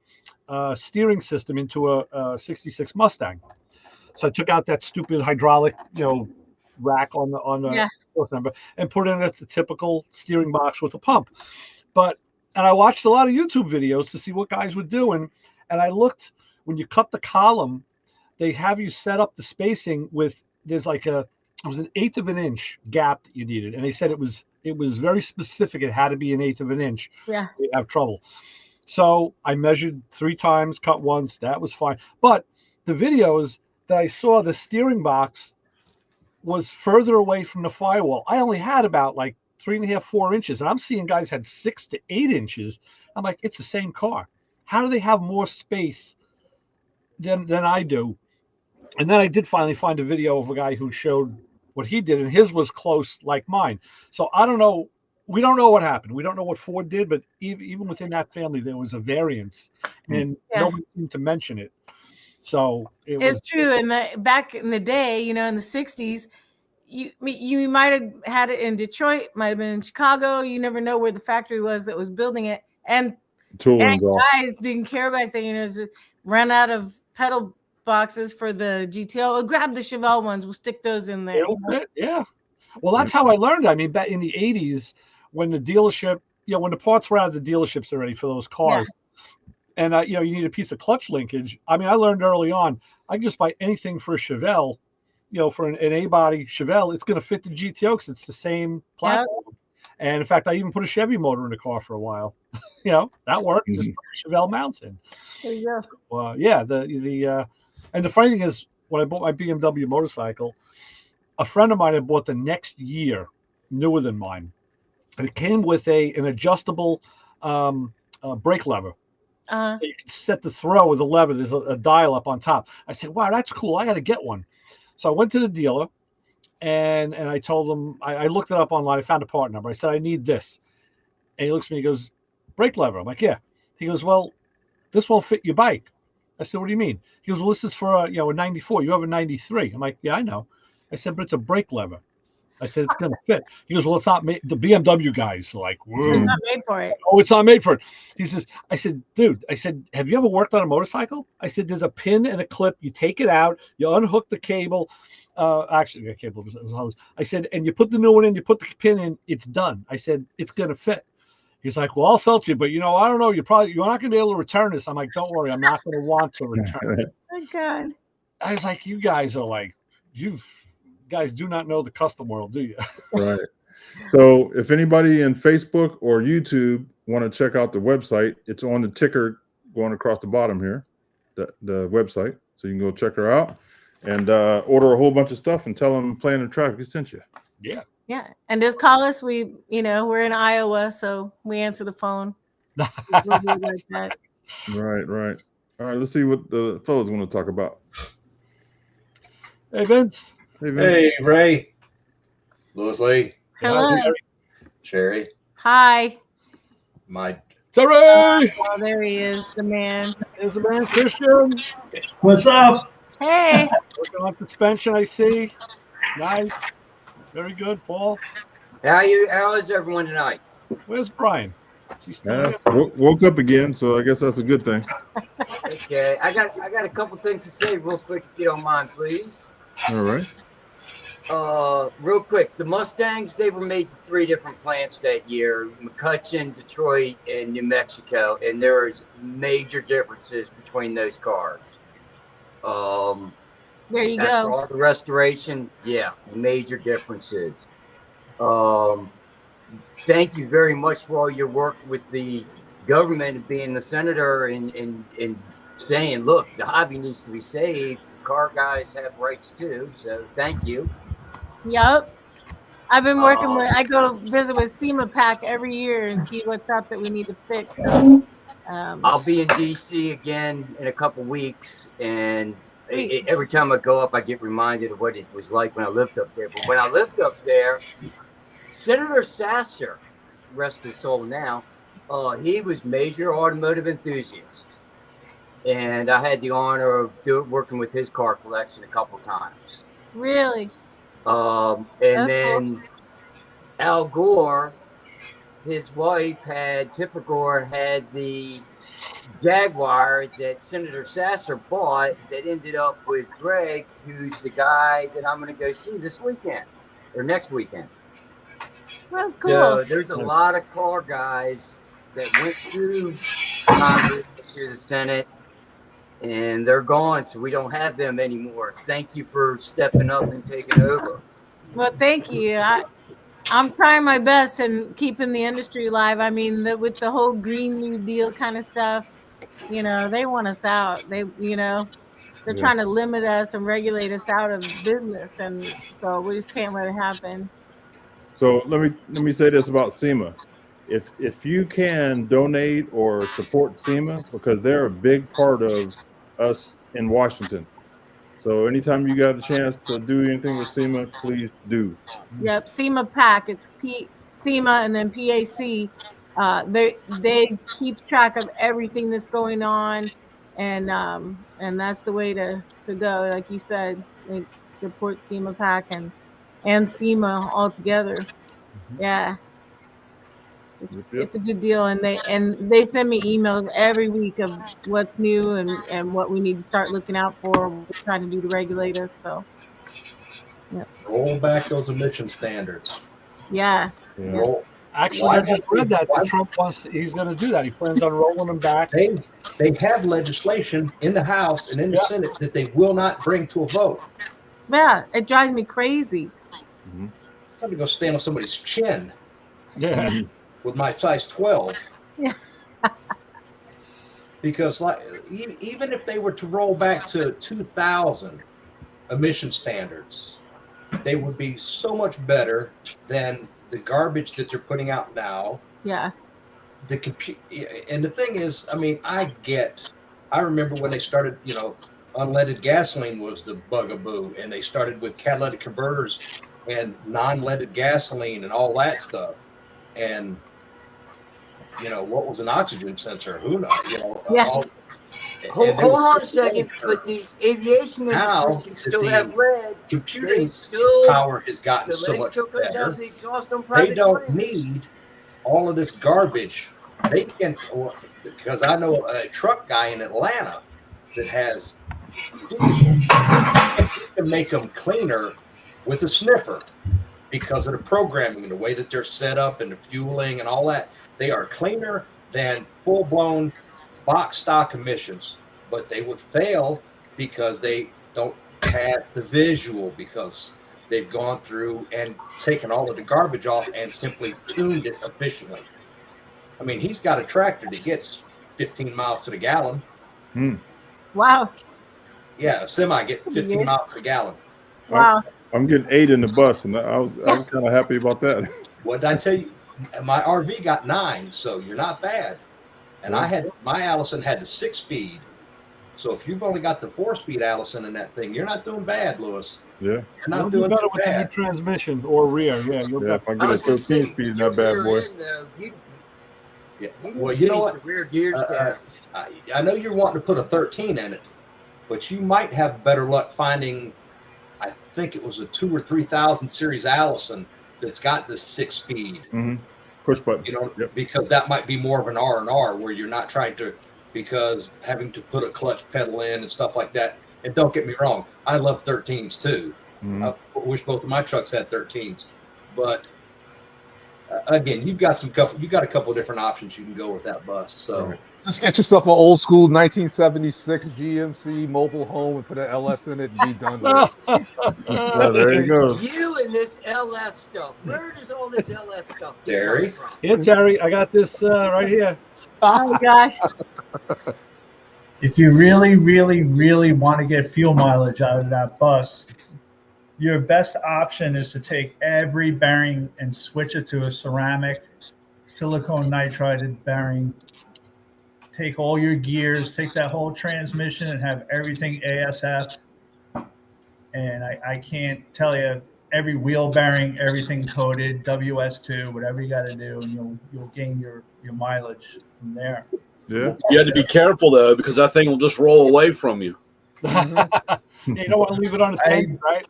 steering system into a 66 Mustang. So I took out that stupid hydraulic, rack on the number and put in the typical steering box with a pump. And I watched a lot of YouTube videos to see what guys were doing. And I looked, when you cut the column, they have you set up the spacing with, there's like it was an 1/8 of an inch gap that you needed. And they said it was very specific. It had to be an 1/8 of an inch. Yeah. You have trouble. So I measured 3 times, cut once. That was fine. But the videos that I saw, the steering box was further away from the firewall. I only had about like 3.5, 4 inches. And I'm seeing guys had 6 to 8 inches. I'm like, it's the same car. How do they have more space than I do? And then I did finally find a video of a guy who showed what he did, and his was close like mine. So I don't know. We don't know what happened. We don't know what Ford did, but even within that family, there was a variance, and nobody seemed to mention it. So it's true. And back in the day, in the 60s, you might have had it in Detroit, might have been in Chicago. You never know where the factory was that was building it. And guys didn't care back then. Just ran out of pedal boxes for the GTO. We'll grab the Chevelle ones. We'll stick those in there. Yeah. Well, that's how I learned. I mean, back in the 80s, when the dealership, when the parts were out of the dealerships already for those cars, and you need a piece of clutch linkage. I mean, I learned early on, I can just buy anything for a Chevelle, for an A-body Chevelle, it's going to fit the GTO because it's the same platform. Yep. And in fact, I even put a Chevy motor in the car for a while. That worked. Just put Chevelle mounts in. There you go. So, and the funny thing is, when I bought my BMW motorcycle, a friend of mine had bought the next year, newer than mine. And it came with an adjustable brake lever. So you can set the throw with a lever. There's a dial up on top. I said, wow, that's cool. I got to get one. So I went to the dealer, and I told him, I looked it up online. I found a part number. I said, I need this. And he looks at me, he goes, brake lever. I'm like, yeah. He goes, well, this won't fit your bike. I said, what do you mean? He goes, well, this is for a 94. You have a 93. I'm like, yeah, I know. I said, but it's a brake lever. I said, it's going to fit. He goes, well, it's not made. The BMW guys are like, whoa. It's not made for it. Oh, it's not made for it. He says, I said, dude, have you ever worked on a motorcycle? I said, there's a pin and a clip. You take it out, you unhook the cable. Actually, the cable was hose. I said, and you put the new one in, you put the pin in, it's done. I said, it's going to fit. He's like, well, I'll sell it to you, but I don't know. You're not going to be able to return this. I'm like, don't worry. I'm not going to want to return it. Oh, God. I was like, you guys are like, you guys do not know the custom world, do you? Right. So if anybody in Facebook or YouTube want to check out the website, it's on the ticker going across the bottom here, the website. So you can go check her out and order a whole bunch of stuff and tell them Plan and Traffic sent you. Yeah. Yeah, and just call us. We're in Iowa, so we answer the phone. We'll do it like that. Right. All right, let's see what the fellas want to talk about. Hey, Vince. Hey, Vince. Hey, Ray. Louis Lee. Hello. Sherry. Hi. My Terry! Oh, there he is, the man. There's a man, Christian. What's up? Hey. Working on suspension, I see. Nice. Very good, Paul. How is everyone tonight? Where's Brian? Is he still Yeah, here? woke up again, so I guess that's a good thing. Okay, I got a couple things to say real quick, if you don't mind, please. All right. Real quick, the Mustangs, they were made to 3 different plants that year: McCutcheon, Detroit, and New Mexico, and there's major differences between those cars. There you After go. all the restoration, yeah, major differences. Thank you very much for all your work with the government and being the senator and saying, look, the hobby needs to be saved. The car guys have rights too. So thank you. Yep. I've been working with. I go visit with SEMA Pack every year and see what's up that we need to fix. So, I'll be in DC again in a couple weeks, and every time I go up, I get reminded of what it was like when I lived up there. But when I lived up there, Senator Sasser, rest his soul now, he was major automotive enthusiast, and I had the honor of working with his car collection a couple times. Really? And That's then cool. Al Gore, his wife Tipper Gore had the Jaguar that Senator Sasser bought that ended up with Greg, who's the guy that I'm going to go see this weekend or next weekend. That's cool. So there's a lot of car guys that went through Congress, through the Senate, and they're gone, so we don't have them anymore. Thank you for stepping up and taking over. Well, thank you. I'm trying my best and keeping the industry alive. I mean, with the whole Green New Deal kind of stuff, they want us out. They're trying to limit us and regulate us out of business, and so we just can't let it happen. So let me say this about SEMA. If you can donate or support SEMA, because they're a big part of us in Washington. So anytime you got a chance to do anything with SEMA, please do. Yep, SEMA PAC. It's SEMA and then PAC. They keep track of everything that's going on, and that's the way to go. Like you said, they support SEMA PAC and SEMA all together. Yeah. It's a good deal, and they send me emails every week of what's new and what we need to start looking out for. What we're trying to do to regulate us. So, yeah. Roll back those emission standards. Yeah. Roll. Actually, I just read that Trump he's going to do that. He plans on rolling them back. They have legislation in the House and in the Senate that they will not bring to a vote. Yeah, it drives me crazy. I'm going to go stand on somebody's chin. Yeah. With my size 12. Yeah. Because even if they were to roll back to 2000 emission standards, they would be so much better than the garbage that they're putting out now. Yeah. And the thing is, I mean, I remember when they started, unleaded gasoline was the bugaboo, and they started with catalytic converters and non-leaded gasoline and all that stuff. And what was an oxygen sensor? Who knows? Hold on a second, but the aviation industry can still have lead. Computing power has gotten so much better. They don't need all of this garbage. They can, because I know a truck guy in Atlanta that has diesel. He can make them cleaner with a sniffer because of the programming and the way that they're set up and the fueling and all that. They are cleaner than full-blown box stock emissions, but they would fail because they don't have the visual, because they've gone through and taken all of the garbage off and simply tuned it efficiently. I mean, he's got a tractor that gets 15 miles to the gallon. Wow. Yeah, a semi gets 15 miles per gallon. Wow. I'm getting 8 in the bus, and I'm kind of happy about that. What did I tell you? My RV got 9, so you're not bad. And my Allison had the 6-speed. So if you've only got the 4-speed Allison in that thing, you're not doing bad, Lewis. Yeah. You're not You'll doing do better too with the new bad. transmission or rear. Yeah, you'll Yeah, get. if I get a 13 speed in that bad boy. Yeah. Well, you know what? Rear gears down. I know you're wanting to put a 13 in it, but you might have better luck finding, I think it was a 2,000 or 3,000 series Allison that's got this 6-speed. Mm-hmm. Push button. You know, Yep. because that might be more of an R&R where you're not trying to, because having to put a clutch pedal in and stuff like that. And don't get me wrong, I love 13s too. Mm-hmm. I wish both of my trucks had 13s, but again, you got a couple of different options you can go with that bus. So. Right. Just get yourself an old school 1976 GMC mobile home and put an LS in it and be done with it. There you go. You and this LS stuff. Where does all this LS stuff Terry? come from? Here, Terry, I got this right here. Oh my gosh. If you really, really, really want to get fuel mileage out of that bus, your best option is to take every bearing and switch it to a ceramic silicone nitrided bearing. Take all your gears, take that whole transmission and have everything ASF. And I can't tell you, every wheel bearing, everything coated, WS2, whatever you got to do, and you'll gain your mileage from there. Yeah. You had to be careful though, because that thing will just roll away from you. You don't want to leave it on a tank, right?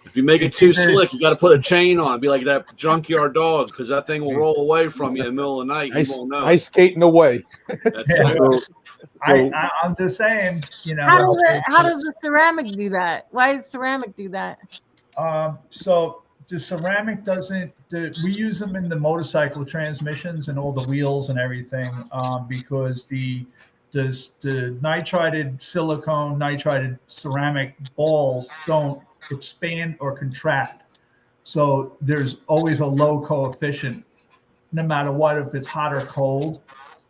If you make it too slick, you got to put a chain on. Be like that junkyard dog, because that thing will roll away from you in the middle of the night. You won't know. Ice skating away. That's Yeah. it. I'm just saying, you know. How does the ceramic do that? Why does ceramic do that? So the ceramic doesn't. We use them in the motorcycle transmissions and all the wheels and everything because the nitrided silicone, nitrided ceramic balls don't expand or contract. So there's always a low coefficient, no matter what, if it's hot or cold.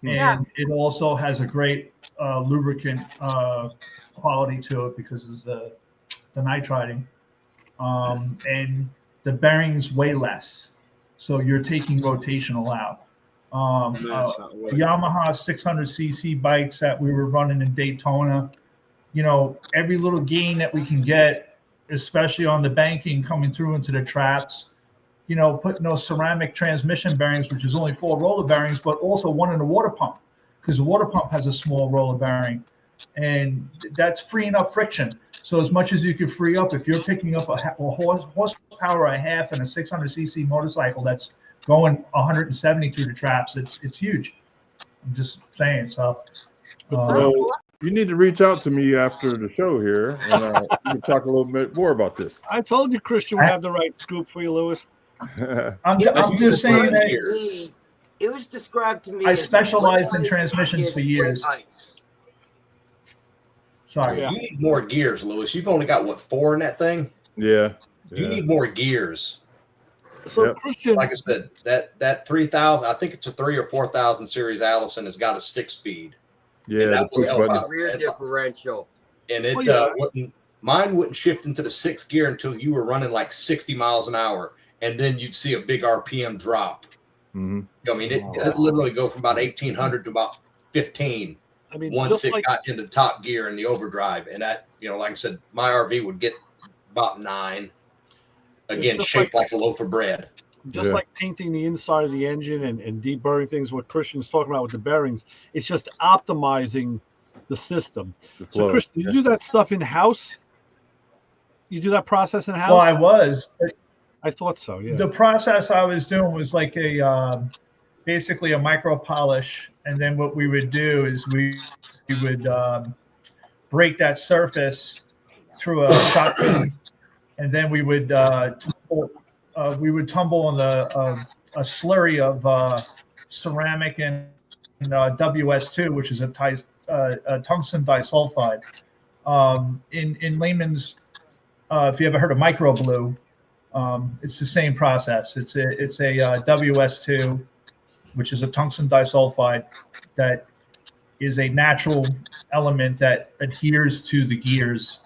And it also has a great lubricant quality to it because of the nitriding. And the bearings weigh less. So you're taking rotational out. Yamaha 600cc bikes that we were running in Daytona, you know, every little gain that we can get, especially on the banking coming through into the traps, you know, putting those ceramic transmission bearings, which is only 4 roller bearings, but also one in the water pump, because the water pump has a small roller bearing, and that's freeing up friction. So as much as you can free up, if you're picking up a horsepower a half in a 600cc motorcycle that's going 170 through the traps, it's huge. I'm just saying. So you need to reach out to me after the show here, and we can talk a little bit more about this. I told you Christian would have the right scoop for you, Lewis. I'm just saying that It was described to me. I as specialized in white transmissions ice for is years. white ice. Sorry. You need more gears, Lewis. You've only got, what, 4 in that thing? Yeah. You need more gears. So Christian, like I said, that 3,000, I think it's a 3,000 or 4,000 series Allison has got a 6-speed. Yeah, the push button. Rear differential. And it mine wouldn't shift into the 6th gear until you were running like 60 miles an hour, and then you'd see a big RPM drop. Mm-hmm. I mean, it literally go from about 1,800 to about 15. I mean, once it got into top gear in the overdrive, and that, you know, like I said, my RV would get about 9. Again, shaped like a loaf of bread. Just like painting the inside of the engine and deburring things, what Christian's talking about with the bearings, it's just optimizing the system. So, Christian, you do that stuff in house? You do that process in house? Well, I was. But I thought so. Yeah. The process I was doing was like basically a micro polish, and then what we would do is we would break that surface through a shotgun, and then we would tumble on a slurry of ceramic and WS2, which is a tungsten disulfide. In layman's, if you ever heard of micro blue, it's the same process. It's a WS2, which is a tungsten disulfide that is a natural element that adheres to the gears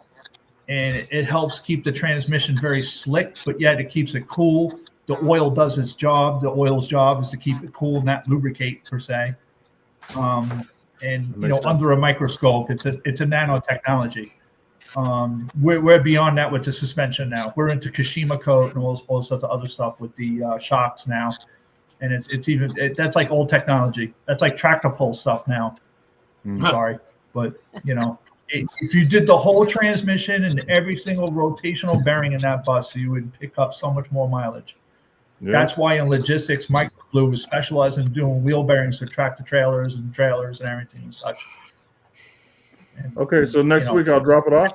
and it helps keep the transmission very slick, but yet it keeps it cool. The oil does its job. The oil's job is to keep it cool, not lubricate per se. And you know, under a microscope, it's a nanotechnology. We're beyond that with the suspension now. We're into Kashima coat and all sorts of other stuff with the shocks now, and that's like old technology. That's like tractor pull stuff now. Sorry, but you know, if you did the whole transmission and every single rotational bearing in that bus, you would pick up so much more mileage. Yeah. That's why in logistics, Microblue is specialized in doing wheel bearings for tractor trailers and everything and such. And, okay, so next week I'll drop it off.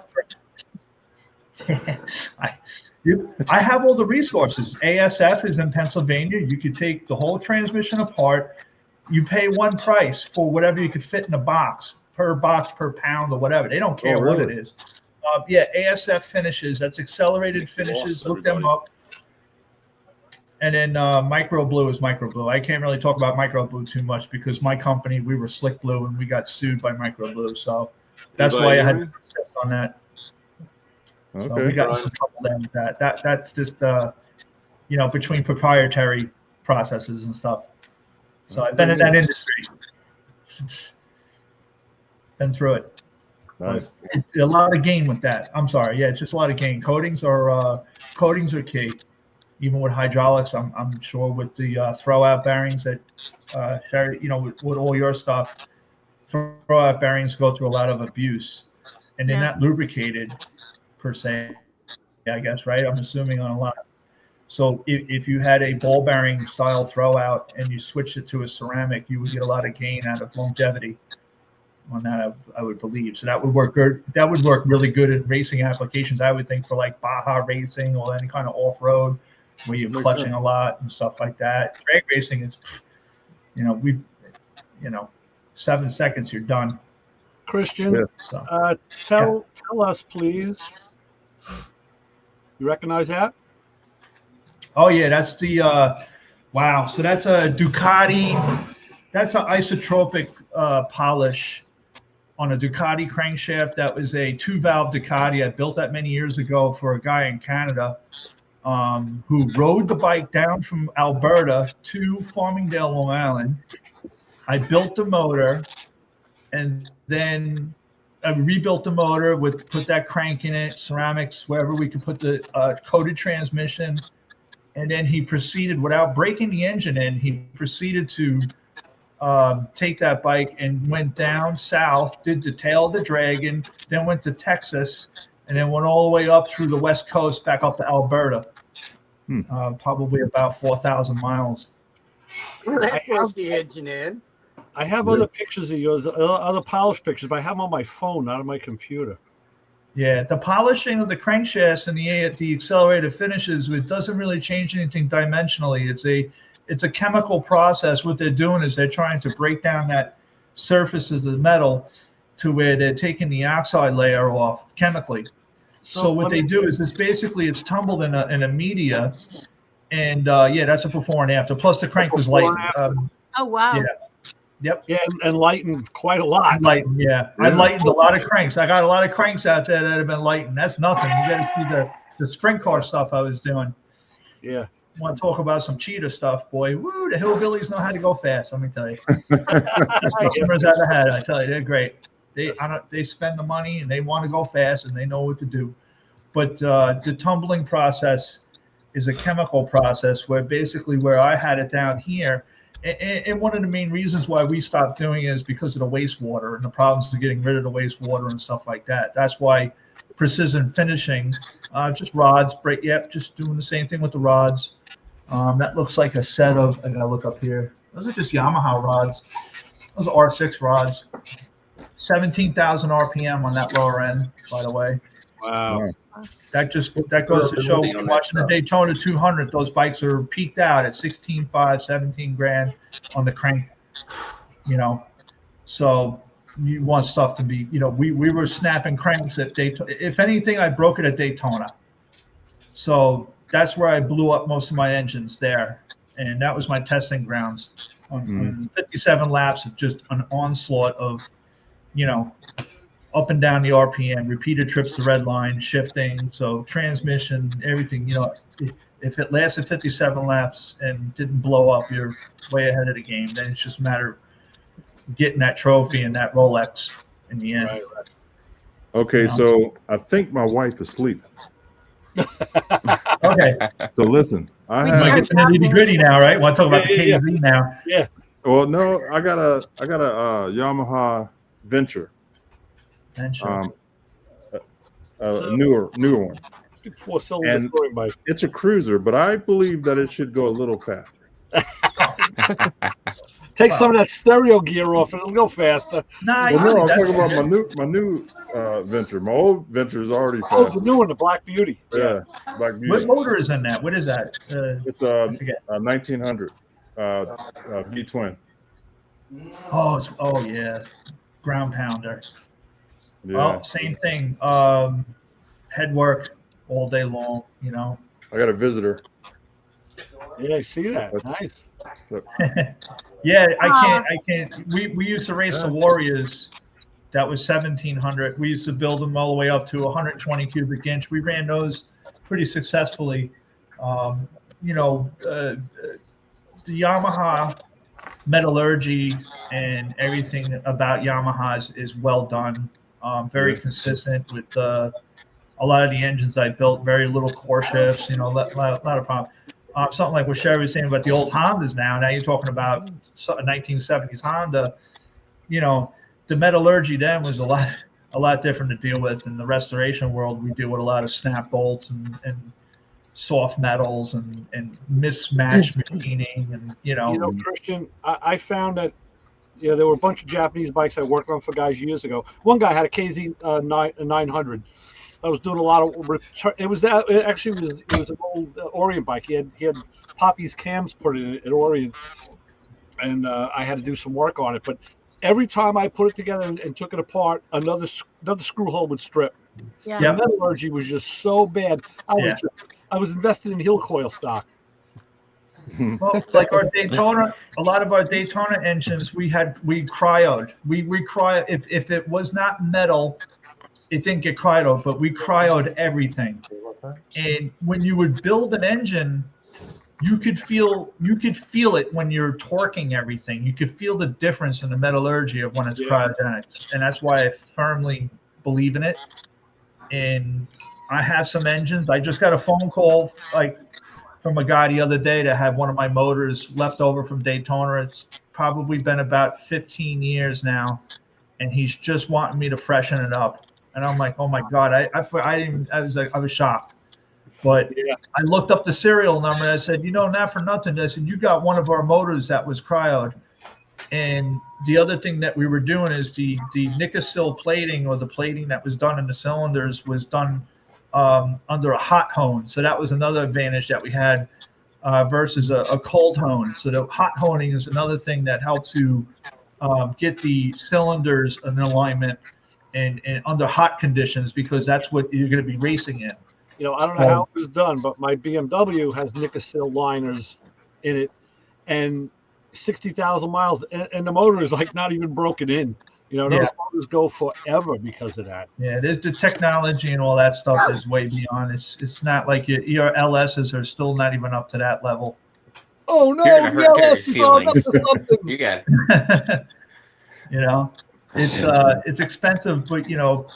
I have all the resources. ASF is in Pennsylvania. You could take the whole transmission apart. You pay one price for whatever you could fit in a box, per pound or whatever. They don't care what it is. Yeah, ASF finishes. That's accelerated finishes. Look them up. And then Microblue is Microblue. I can't really talk about Microblue too much because my company, we were Slick Blue and we got sued by Microblue. So that's why I had to persist on that. Okay. So we got in some trouble there with that. That's just you know, between proprietary processes and stuff. So I've been in that industry. Been through it. Nice. A lot of gain with that. I'm sorry. Yeah, it's just a lot of gain. Coatings are key. Even with hydraulics, I'm sure with the throw-out bearings that, you know, with all your stuff, throw-out bearings go through a lot of abuse, and they're not lubricated per se, I guess, right? I'm assuming on a lot. So if you had a ball bearing style throw-out and you switched it to a ceramic, you would get a lot of gain out of longevity on that, I would believe. So that would work good. That would work really good in racing applications, I would think, for like Baja racing or any kind of off-road, where you're clutching a lot and stuff like that. Drag racing is, you know, 7 seconds, you're done. Christian, tell us, please. You recognize that? Oh yeah, that's the wow. So that's a Ducati. That's an isotropic polish on a Ducati crankshaft. That was a 2-valve Ducati. I built that many years ago for a guy in Canada. Who rode the bike down from Alberta to Farmingdale, Long Island. I built the motor, and then I rebuilt the motor put that crank in it, ceramics, wherever we could put the coated transmission. And then he proceeded, without breaking the engine in, he proceeded to take that bike and went down south, did the tail of the Dragon, then went to Texas, and then went all the way up through the West Coast back up to Alberta. Probably about 4,000 miles. That broke the engine in. I have other pictures of yours, other polished pictures, but I have them on my phone, not on my computer. Yeah, the polishing of the crankshafts and the accelerated finishes, it doesn't really change anything dimensionally. It's a chemical process. What they're doing is they're trying to break down that surface of the metal to where they're taking the oxide layer off chemically. So what they do is it's tumbled in a media, and yeah, that's a before and after. Plus the crank was lightened. Oh wow! Yeah, yep. Yeah, and lightened quite a lot. Lightened, yeah. I lightened a lot of cranks. I got a lot of cranks out there that have been lightened. That's nothing. You got to see the sprint car stuff I was doing. Yeah. Want to talk about some cheater stuff, boy? Woo! The hillbillies know how to go fast. Let me tell you. Customers I've had, I tell you, they're great. They spend the money and they want to go fast and they know what to do. But the tumbling process is a chemical process where basically where I had it down here, and one of the main reasons why we stopped doing it is because of the wastewater and the problems of getting rid of the wastewater and stuff like that. That's why precision finishing, just rods, just doing the same thing with the rods. That looks like a set of, I gotta look up here. Those are just Yamaha rods. Those are R6 rods. 17,000 RPM on that lower end, by the way. Wow. That goes to show when you're watching the Daytona 200, those bikes are peaked out at 16.5, 17 grand on the crank, you know. So you want stuff to be, you know, we were snapping cranks at Daytona. If anything, I broke it at Daytona. So that's where I blew up most of my engines there. And that was my testing grounds. On 57 laps of just an onslaught of, you know, up and down the RPM, repeated trips to red line, shifting, so transmission, everything. If it lasted 57 laps and didn't blow up, you're way ahead of the game. Then it's just a matter of getting that trophy and that Rolex in the end. Right. Okay, so I think my wife is asleep. Okay. So listen, I might get to the nitty gritty now, right? Want to talk about the KZ now? Yeah. Well, no, I got a Yamaha Venture. A newer one. And it's a cruiser, but I believe that it should go a little faster. Take some of that stereo gear off and it'll go faster. Nah, well, no, I'm talking about my new Venture. My old Venture is already fast. Oh, the new one, the Black Beauty. Yeah, Black Beauty. What motor is in that? What is that? It's a 1900 V twin. Oh yeah, ground pounder. Yeah. Well, same thing. Head work all day long. I got a visitor. Yeah, I see that. Nice. Yeah, I can't. We used to race the Warriors. That was 1700. We used to build them all the way up to 120 cubic inch. We ran those pretty successfully. The Yamaha metallurgy and everything about Yamahas is well done. Very consistent with a lot of the engines I built. Very little core shifts. A lot of problems. Something like what Sherry was saying about the old Hondas now. Now you're talking about a 1970s Honda. The metallurgy then was a lot different to deal with. In the restoration world, we deal with a lot of snap bolts and soft metals and mismatched machining and Christian, I found that there were a bunch of Japanese bikes I worked on for guys years ago. One guy had a KZ 900. I was doing a lot of return. It was an old Orient bike. He had Poppy's cams put in at Orient, and I had to do some work on it. But every time I put it together and took it apart, another screw hole would strip. Yeah. The metallurgy was just so bad. I was invested in heel coil stock. Well, like our Daytona, a lot of our Daytona engines, we cryoed. We cryo if it was not metal, it didn't get cryoed, but we cryoed everything. And when you would build an engine, you could feel it when you're torquing everything. You could feel the difference in the metallurgy of when it's cryogenic, and that's why I firmly believe in it. And I have some engines. I just got a phone call from a guy the other day that had one of my motors left over from Daytona. It's probably been about 15 years now, and he's just wanting me to freshen it up. And I'm like, oh my God, I was shocked. But I looked up the serial number and I said, not for nothing. I said, you got one of our motors that was cryoed. And the other thing that we were doing is the Nicosil plating, or the plating that was done in the cylinders, was done under a hot hone. So that was another advantage that we had versus a cold hone. So the hot honing is another thing that helps you get the cylinders in alignment and under hot conditions, because that's what you're going to be racing in. I don't know how it was done, but my BMW has Nicosil liners in it, and 60,000 miles, and the motor is not even broken in. Those motors go forever because of that. Yeah, the technology and all that stuff is way beyond. It's not like your LSs are still not even up to that level. Oh no, you're gonna hurt Terry's feelings. You got it. It's expensive, but you don't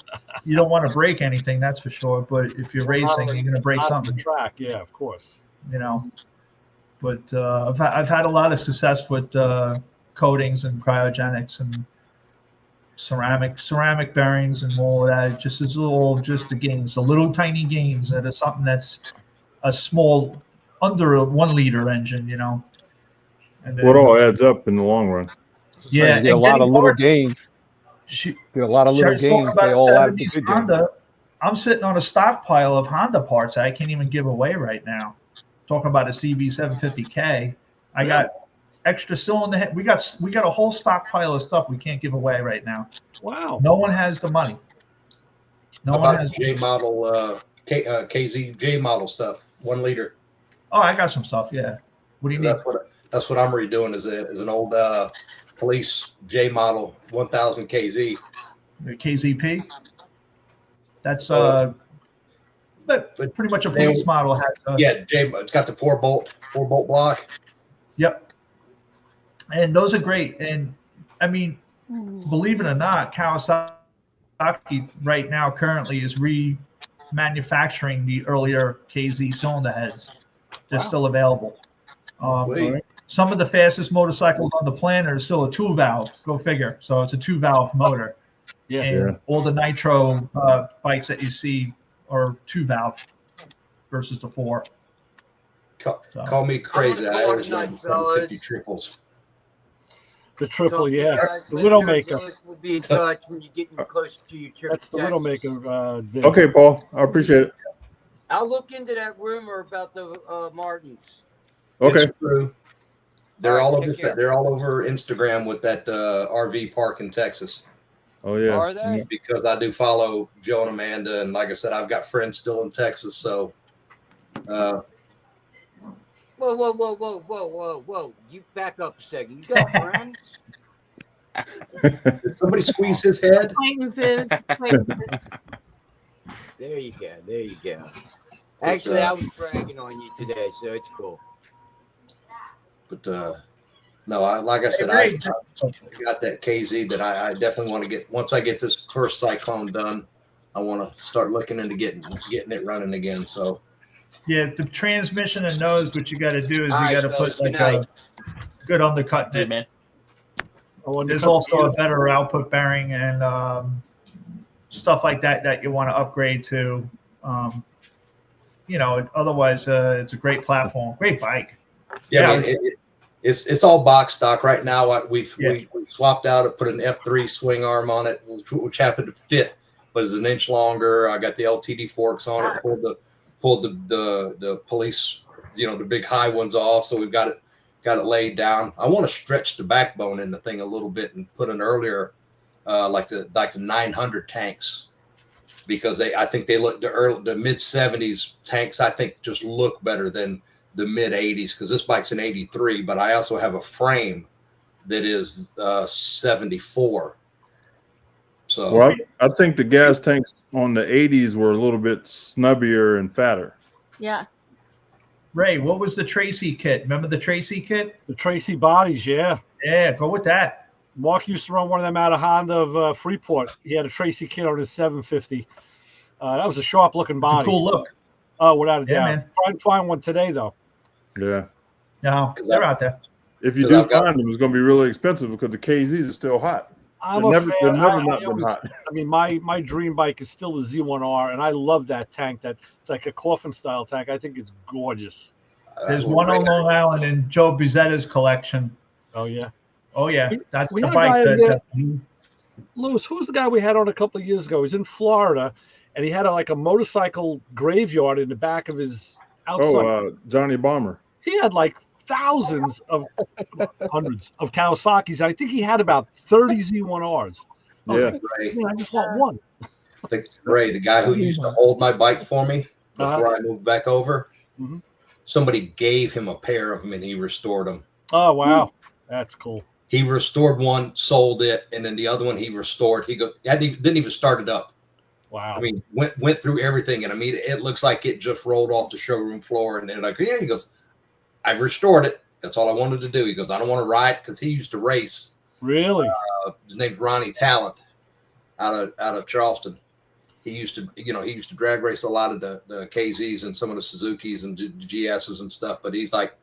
want to break anything, that's for sure. But if you're racing, you're going to break something. The track, yeah, of course. But I've had a lot of success with coatings and cryogenics and ceramic bearings and all of that. It just is all just the gains, the little tiny gains that are something that's a small, under a 1 liter engine. And then, what all adds up in the long run? Yeah, you get a lot of little gains. Get a lot of little gains. They all add up to big gains. I'm sitting on a stockpile of Honda parts I can't even give away right now. Talking about a CB750K, I got extra cylinder head. We got a whole stockpile of stuff we can't give away right now. Wow. No one has the money. No one has J model KZ J model stuff, 1 liter. Oh, I got some stuff. Yeah. What do you mean? That's what I'm redoing is an old police J model 1000 KZ. the KZP. That's but pretty much a police model has. It's got the four bolt block. Yep. And those are great. And I mean, believe it or not, Kawasaki right now currently is remanufacturing the earlier KZ cylinder heads. They're still available. Some of the fastest motorcycles on the planet are still a 2-valve. Go figure. So it's a 2-valve motor. Yeah. And all the nitro bikes that you see are 2-valve versus the 4. Call me crazy. I always like 750 triples. The triple, the Widowmaker. We'll be in touch when you get closer to your trip. That's the Widowmaker. Okay, Paul. I appreciate it. I'll look into that rumor about the Martins. Okay. It's true. They're all over Instagram with that RV park in Texas. Oh yeah. Are they? Because I do follow Joe and Amanda, and like I said, I've got friends still in Texas, so. Whoa! You back up a second. You got friends? Did somebody squeeze his head? Acquaintances. There you go. Actually, I was bragging on you today, so it's cool. But no, like I said, I got that KZ that I definitely want to get. Once I get this first cyclone done, I want to start looking into getting it running again. So. Yeah, the transmission and nose, what you got to do is you got to put like a good undercut in it. Man. There's also a better output bearing and stuff like that you want to upgrade to. Otherwise, it's a great platform, great bike. Yeah, I mean, it's all box stock right now. We swapped out and put an F3 swing arm on it, which happened to fit, but it's an inch longer. I got the LTD forks on it. Pulled the police, the big high ones off, so we've got it laid down. I want to stretch the backbone in the thing a little bit and put an earlier, like the 900 tanks, because I think they look the mid 70s tanks. I think just look better than the mid 80s, because this bike's an 83, but I also have a frame that is 74. So well, I think the gas tanks on the 80s were a little bit snubbier and fatter. Yeah. Ray, what was the Tracy kit? Remember the Tracy kit? The Tracy bodies, yeah. Yeah, go with that. Mark used to run one of them out of Honda of Freeport. He had a Tracy kit on his 750. That was a sharp-looking body. It's a cool look. Oh, without a doubt. Man. Try and find one today, though. Yeah. No, they're out there. If you do find them, it's going to be really expensive because the KZs are still hot. They're never not been hot. I mean, my dream bike is still the Z1R, and I love that tank. It's like a coffin-style tank. I think it's gorgeous. There's one on Long Island in Joe Buzetta's collection. Oh, yeah. Oh, yeah. That's we the had bike a guy that Lewis, who's the guy we had on a couple of years ago? He's in Florida, and he had a motorcycle graveyard in the back of his outside. Oh, Johnny Bomber. He had like hundreds of Kawasaki's. I think he had about 30 Z1Rs. I was like, man, I just want one. Ray, the guy who used to hold my bike for me before I moved back over, somebody gave him a pair of them and he restored them. Oh, wow. That's cool. He restored one, sold it, and then the other one he restored. He didn't even start it up. Wow. I mean, went through everything, and I mean, it looks like it just rolled off the showroom floor. And they're like, yeah, he goes, I've restored it. That's all I wanted to do. He goes, I don't want to ride, because he used to race. Really? His name's Ronnie Talent, out of Charleston. He used to drag race a lot of the KZs and some of the Suzukis and the GSs and stuff. But he's like,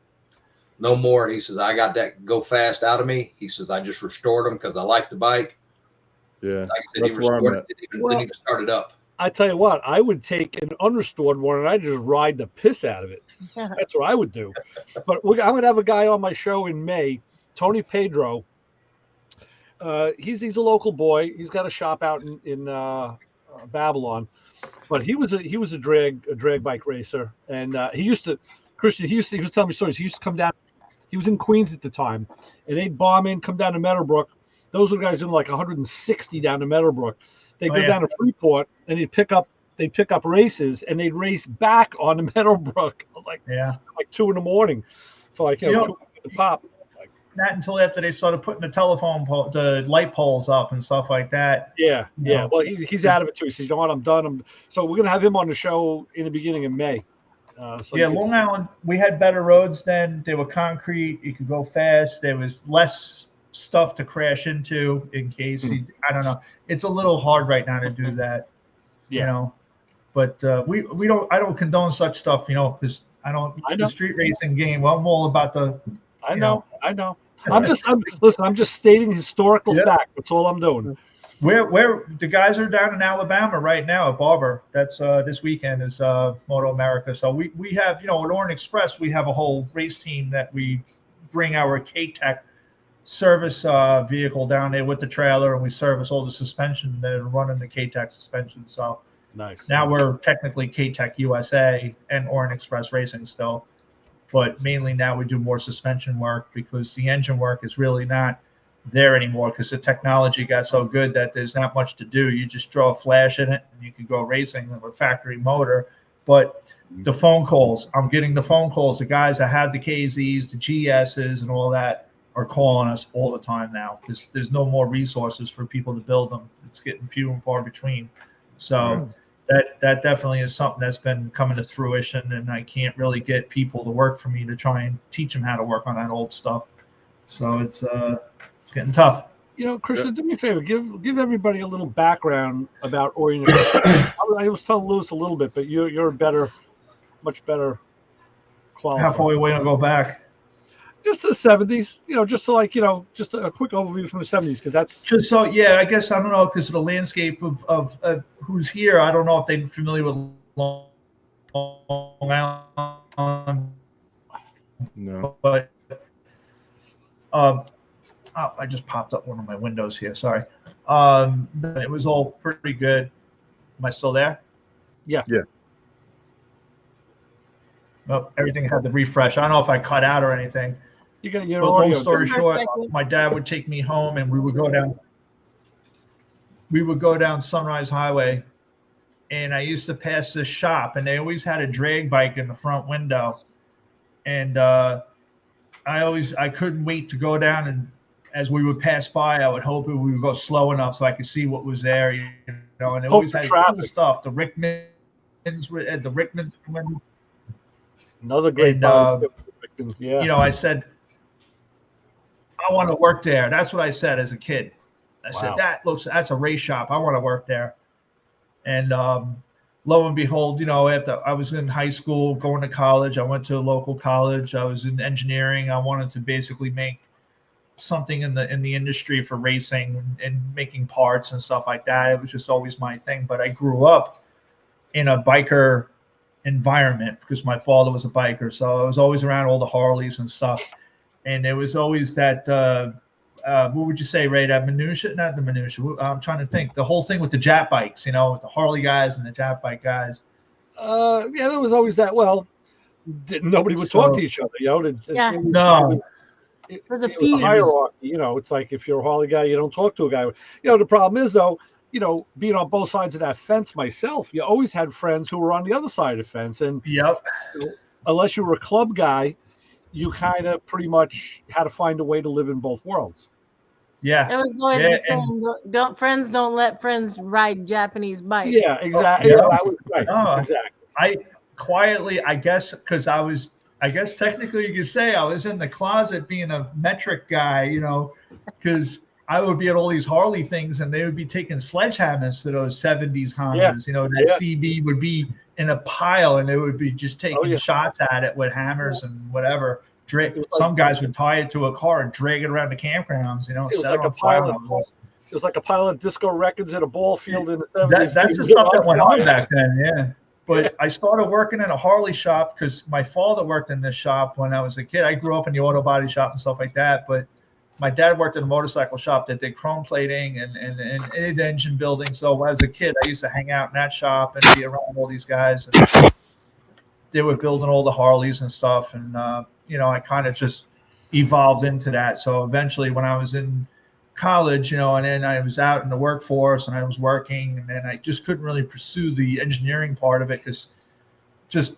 no more. He says, I got that go fast out of me. He says, I just restored them because I like the bike. Yeah. Like I said, he restored it. Didn't even start it up. I tell you what, I would take an unrestored one and I just ride the piss out of it. That's what I would do. But I'm going to have a guy on my show in May, Tony Pedro. He's a local boy. He's got a shop out in Babylon, but he was a drag bike racer, and he was telling me stories. He used to come down. He was in Queens at the time, and they'd bomb in, come down to Meadowbrook. Those were the guys doing like 160 down to Meadowbrook. They'd go down to Freeport, and they'd pick up races, and they'd race back on the Meadowbrook. I was like, like 2 a.m. for like 2 at the pop. not until after they started putting the light poles up and stuff like that. Yeah. You know. Well, he's out of it too. He says, you know what, I'm done. So we're gonna have him on the show in the beginning of May. Long Island, we had better roads then. They were concrete. You could go fast. There was less stuff to crash into in case I don't know. It's a little hard right now to do that. Yeah. You know, but I don't condone such stuff, you know, because I know the street racing game. Well, I'm all about the. I know. I'm just stating historical fact. That's all I'm doing. Where the guys are down in Alabama right now at Barber. That's this weekend is Moto America. So we have, you know, at Orient Express, we have a whole race team that we bring our K-Tech service vehicle down there with the trailer, and we service all the suspension that are running the K-Tech suspension. So nice. Now we're technically K-Tech USA and Orient Express Racing still, but mainly now we do more suspension work because the engine work is really not there anymore because the technology got so good that there's not much to do. You just throw a flash in it and you can go racing with a factory motor. But the phone calls, I'm getting the phone calls. The guys that have the KZs, the GSs, and all that are calling us all the time now because there's no more resources for people to build them. It's getting few and far between. So that definitely is something that's been coming to fruition, and I can't really get people to work for me to try and teach them how to work on that old stuff. So it's getting tough. You know, Christian, do me a favor. Give everybody a little background about Orient. I was telling Lewis a little bit, but you're much better qualified. How far we want to go back? Just the 70s. You know, just to just a quick overview from the 70s because that's just so. Yeah, I guess I don't know because of the landscape of who's here. I don't know if they're familiar with Long Island. No, but I just popped up one of my windows here. Sorry. It was all pretty good. Am I still there? Yeah. Well, everything had to refresh. I don't know if I cut out or anything. You got your long audio. story short, my dad would take me home and we would go down Sunrise Highway, and I used to pass this shop, and they always had a drag bike in the front window. And I couldn't wait to go down, and as we would pass by, I would hope we would go slow enough so I could see what was there, you know. And it always had cool stuff. The Rickmans, another great. You know, I said, I want to work there. That's what I said as a kid. I said, that's a race shop. I want to work there. And lo and behold, you know, after I was in high school, going to college, I went to a local college. I was in engineering. I wanted to basically make something in the industry for racing and making parts and stuff like that. It was just always my thing. But I grew up in a biker environment because my father was a biker. So I was always around all the Harleys and stuff. And there was always that, what would you say, Ray? That minutia? Not the minutia. I'm trying to think. The whole thing with the Jap bikes, you know, with the Harley guys and the Jap bike guys. Yeah, there was always that. Well, nobody would talk to each other, you know. It was a hierarchy, you know. It's like if you're a Harley guy, you don't talk to a guy. You know, the problem is though, you know, being on both sides of that fence myself, you always had friends who were on the other side of the fence, and unless you were a club guy, you kind of pretty much had to find a way to live in both worlds. Yeah, it was always the same. Friends don't let friends ride Japanese bikes. Yeah, exactly. Yeah, that was right. Exactly. I quietly, I guess, because I guess technically you could say I was in the closet being a metric guy, you know, because I would be at all these Harley things and they would be taking sledgehammers to those 70s Hondas. You know, that CB would be in a pile and they would be just taking shots at it with hammers and whatever. Some guys would tie it to a car and drag it around the campgrounds, you know. It was like a pile of disco records in a ball field in the 70s. That's the stuff that went on back then, yeah. But I started working in a Harley shop because my father worked in this shop when I was a kid. I grew up in the auto body shop and stuff like that, but my dad worked in a motorcycle shop that did chrome plating and engine building. So as a kid, I used to hang out in that shop and be around all these guys. And they were building all the Harleys and stuff. And, you know, I kind of just evolved into that. So eventually when I was in college, you know, and then I was out in the workforce and I was working, and then I just couldn't really pursue the engineering part of it because just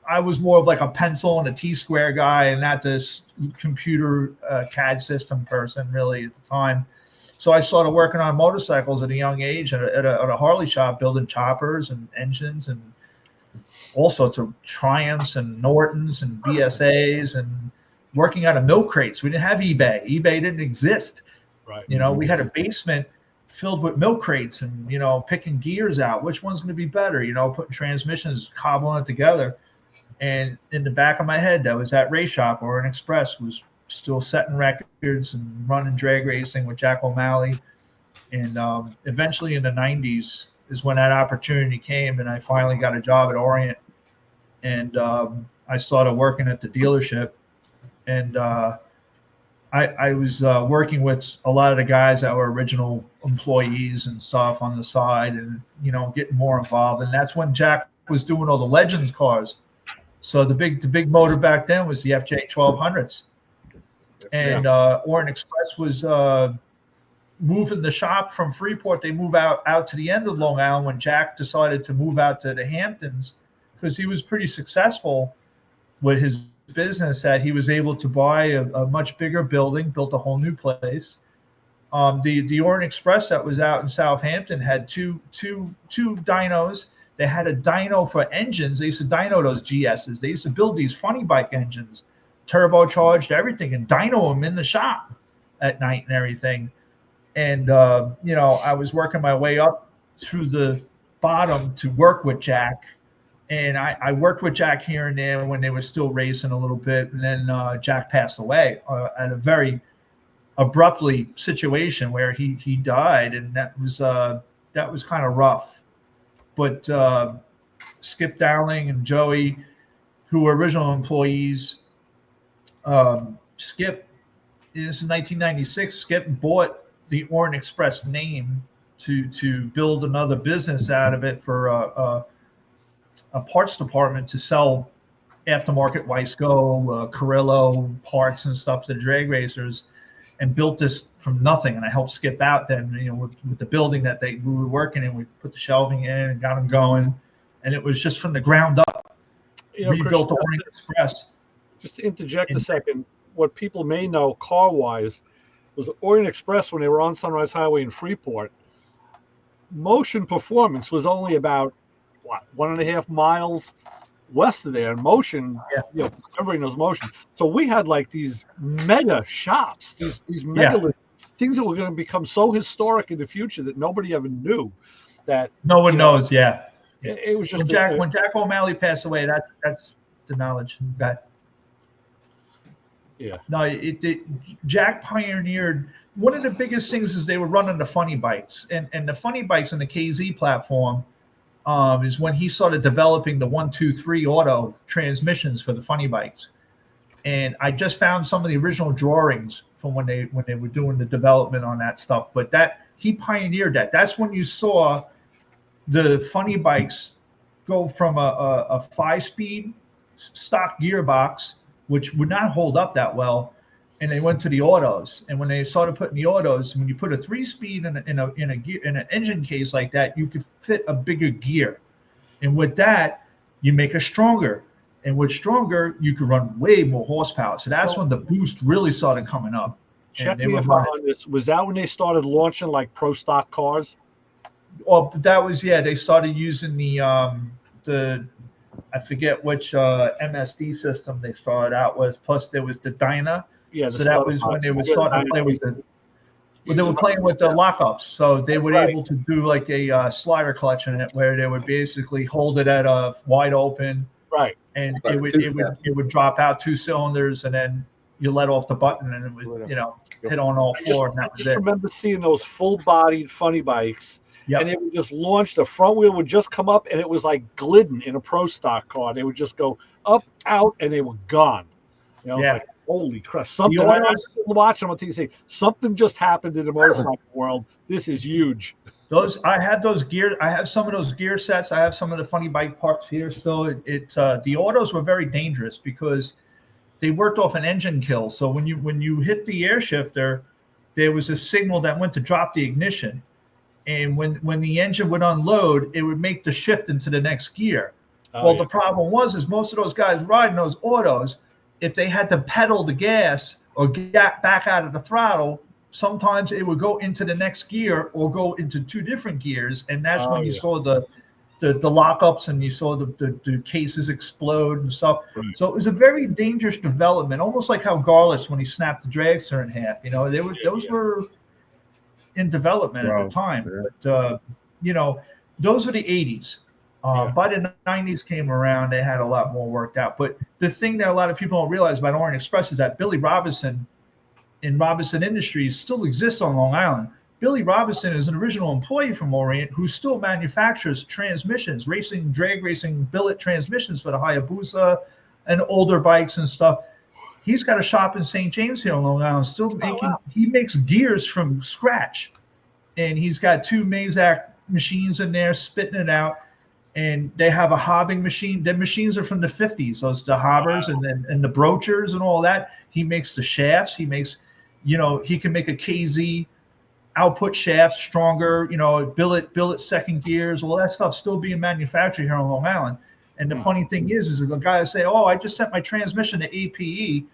I was more of like a pencil and a T-square guy, and not this computer CAD system person really at the time. So I started working on motorcycles at a young age at a Harley shop, building choppers and engines and all sorts of Triumphs and Nortons and BSAs, and working out of milk crates. We didn't have eBay. eBay didn't exist. Right. You know, we had a basement filled with milk crates and, you know, picking gears out. Which one's going to be better? You know, putting transmissions, cobbling it together. And in the back of my head, that was that race shop, or an Express was still setting records and running drag racing with Jack O'Malley. And eventually in the 90s is when that opportunity came, and I finally got a job at Orient. And I started working at the dealership. And I was working with a lot of the guys that were original employees and stuff on the side, and, you know, getting more involved. And that's when Jack was doing all the Legends cars. So the big motor back then was the FJ 1200s. And Orient Express was moving the shop from Freeport. They moved out to the end of Long Island when Jack decided to move out to the Hamptons, because he was pretty successful with his business, that he was able to buy a much bigger building, built a whole new place. The Orient Express that was out in Southampton had two dynos. They had a dyno for engines. They used to dyno those GSs. They used to build these funny bike engines, turbocharged, everything, and dyno them in the shop at night and everything. And, you know, I was working my way up through the bottom to work with Jack. And I worked with Jack here and there when they were still racing a little bit. And then Jack passed away at a very abruptly situation where he died. And that was kind of rough. But Skip Dowling and Joey, who were original employees, Skip, this is 1996, Skip bought the Orient Express name to build another business out of it for a parts department to sell aftermarket Wiseco, Carrillo parts and stuff to the drag racers, and built this from nothing. And I helped Skip out then, you know, with the building that we were working in. We put the shelving in and got them going, and it was just from the ground up. You know, Rebuilt the Orient Express. Just to interject a second, what people may know car-wise was Orient Express, when they were on Sunrise Highway in Freeport, Motion Performance was only about 1.5 miles west of there. And Motion, you know, everybody knows Motion. So we had like these mega shops, these mega things that were going to become so historic in the future that nobody ever knew. That no one knows. It was just when Jack O'Malley passed away. That's the knowledge that. Yeah. No, Jack pioneered one of the biggest things is they were running the funny bikes, and the funny bikes on the KZ platform is when he started developing the 1-2-3 auto transmissions for the funny bikes. And I just found some of the original drawings from when they were doing the development on that stuff. But that he pioneered that. That's when you saw the funny bikes go from a 5-speed stock gearbox, which would not hold up that well, and they went to the autos. And when they started putting the autos, when you put a 3-speed in an engine case like that, you could fit a bigger gear. And with that, you make it stronger. And with stronger, you could run way more horsepower. So that's when the boost really started coming up. Check me if I'm on this. Was that when they started launching like pro stock cars? Well, that was, they started using the I forget which MSD system they started out with. Plus, there was the Dyna. Yeah, so that was when they were starting to play with when they were playing with the lockups. So they were able to do like a slider clutch in it, where they would basically hold it at a wide open, and it would drop out 2 cylinders, and then you let off the button, and it would hit on all 4. And that was it. I just remember seeing those full-bodied funny bikes. Yep. And it would just launch. The front wheel would just come up, and it was like Glidden in a pro stock car. They would just go up, out, and they were gone. You know, I was like, holy crap! Something. I was watching on TV. Something just happened in the motorcycle world. This is huge. I have those gear. I have some of those gear sets. I have some of the funny bike parts here still. The autos were very dangerous because they worked off an engine kill. So when you hit the air shifter, there was a signal that went to drop the ignition. And when the engine would unload, it would make the shift into the next gear. The problem is most of those guys riding those autos, if they had to pedal the gas or get back out of the throttle, sometimes it would go into the next gear or go into two different gears, and that's when you saw the lockups and you saw the cases explode and stuff. Right. So it was a very dangerous development, almost like how Garlitz when he snapped the dragster in half. Those were in development at the time. But those were the 80s. By the 90s came around, they had a lot more worked out. But the thing that a lot of people don't realize about Orient Express is that Billy Robinson in Robinson Industries still exists on Long Island. Billy Robinson is an original employee from Orient who still manufactures transmissions, drag racing billet transmissions for the Hayabusa and older bikes and stuff. He's got a shop in St. James here on Long Island, he makes gears from scratch. And he's got 2 Mazak machines in there spitting it out. And they have a hobbing machine. The machines are from the 50s. Those the hobbers and the broachers and all that. He makes the shafts. He makes, he can make a KZ output shaft stronger. Billet second gears. All that stuff still being manufactured here on Long Island. And the funny thing is the guys say, "Oh, I just sent my transmission to APE,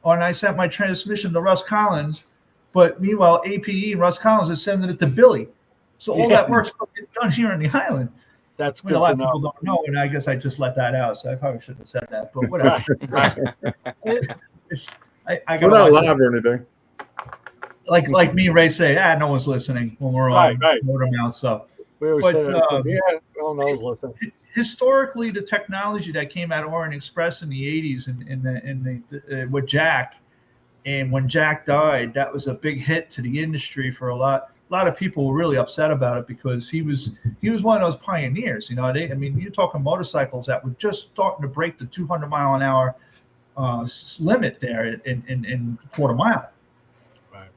and I sent my transmission to Russ Collins." But meanwhile, APE and Russ Collins is sending it to Billy. So all that work's done here on the island. That's good. A lot of people don't know, and I guess I just let that out. So I probably shouldn't have said that, but whatever. We're not live or anything. Like me and Ray say, no one's listening when we're on Motor Mouth. So, we always say that. No one's listening. Historically, the technology that came out of Orient Express in the 80s with Jack, and when Jack died, that was a big hit to the industry for a lot of people were really upset about it because he was one of those pioneers. You're talking motorcycles that were just starting to break the 200 mile an hour limit there in quarter mile. Right.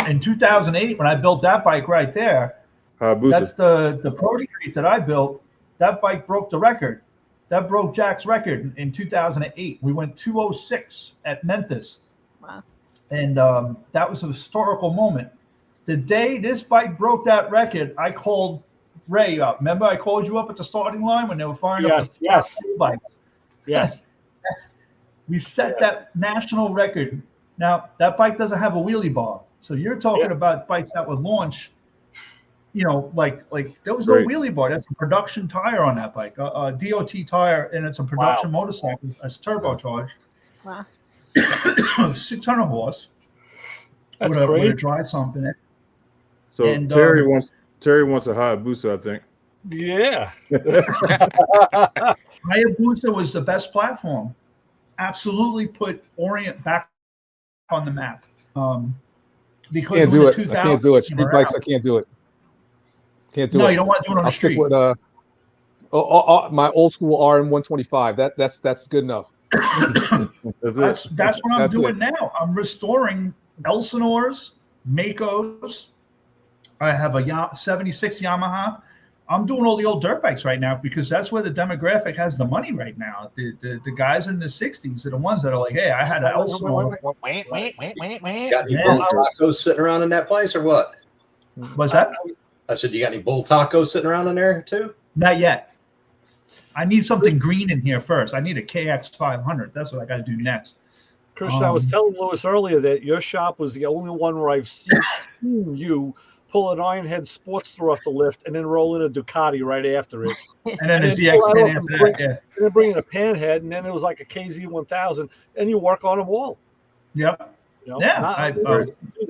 In 2008 when I built that bike right there, that's the Pro Street that I built. That bike broke the record. That broke Jack's record in 2008. We went 206 at Memphis. Wow. And that was a historical moment. The day this bike broke that record, I called Ray up. Remember, I called you up at the starting line when they were firing up the bikes. Yes. We set that national record. Now, that bike doesn't have a wheelie bar. So you're talking about bikes that would launch, like there was no wheelie bar. That's a production tire on that bike, a DOT tire, and it's a production motorcycle. It's turbocharged. Wow. 600 horse. That's with great. a dry sump in it. So And, Terry wants a Hayabusa, I think. Yeah. Hayabusa was the best platform. Absolutely put Orient back on the map. Because Can't do it. I I can't do it. Street bikes, I can't do it. Can't do it. No, you don't want to do it on the I'll street. stick with my old school RM125. That's good enough. That's what I'm doing now. I'm restoring Elsinores, Makos. I have a 76 Yamaha. I'm doing all the old dirt bikes right now because that's where the demographic has the money right now. The guys in the 60s are the ones that are like, hey, I had an Elsinore. Got any bull tacos sitting around in that place or what? What's that? I said, you got any bull tacos sitting around in there too? Not yet. I need something green in here first. I need a KX 500. That's what I got to do next. Christian, I was telling Lewis earlier that your shop was the only one where I've seen you pull an Ironhead Sportster off the lift and then roll in a Ducati right after it. And then a ZX10 after that, yeah. And then bring in a Panhead, and then it was like a KZ1000, and you work on them all. Yep. Yeah. I do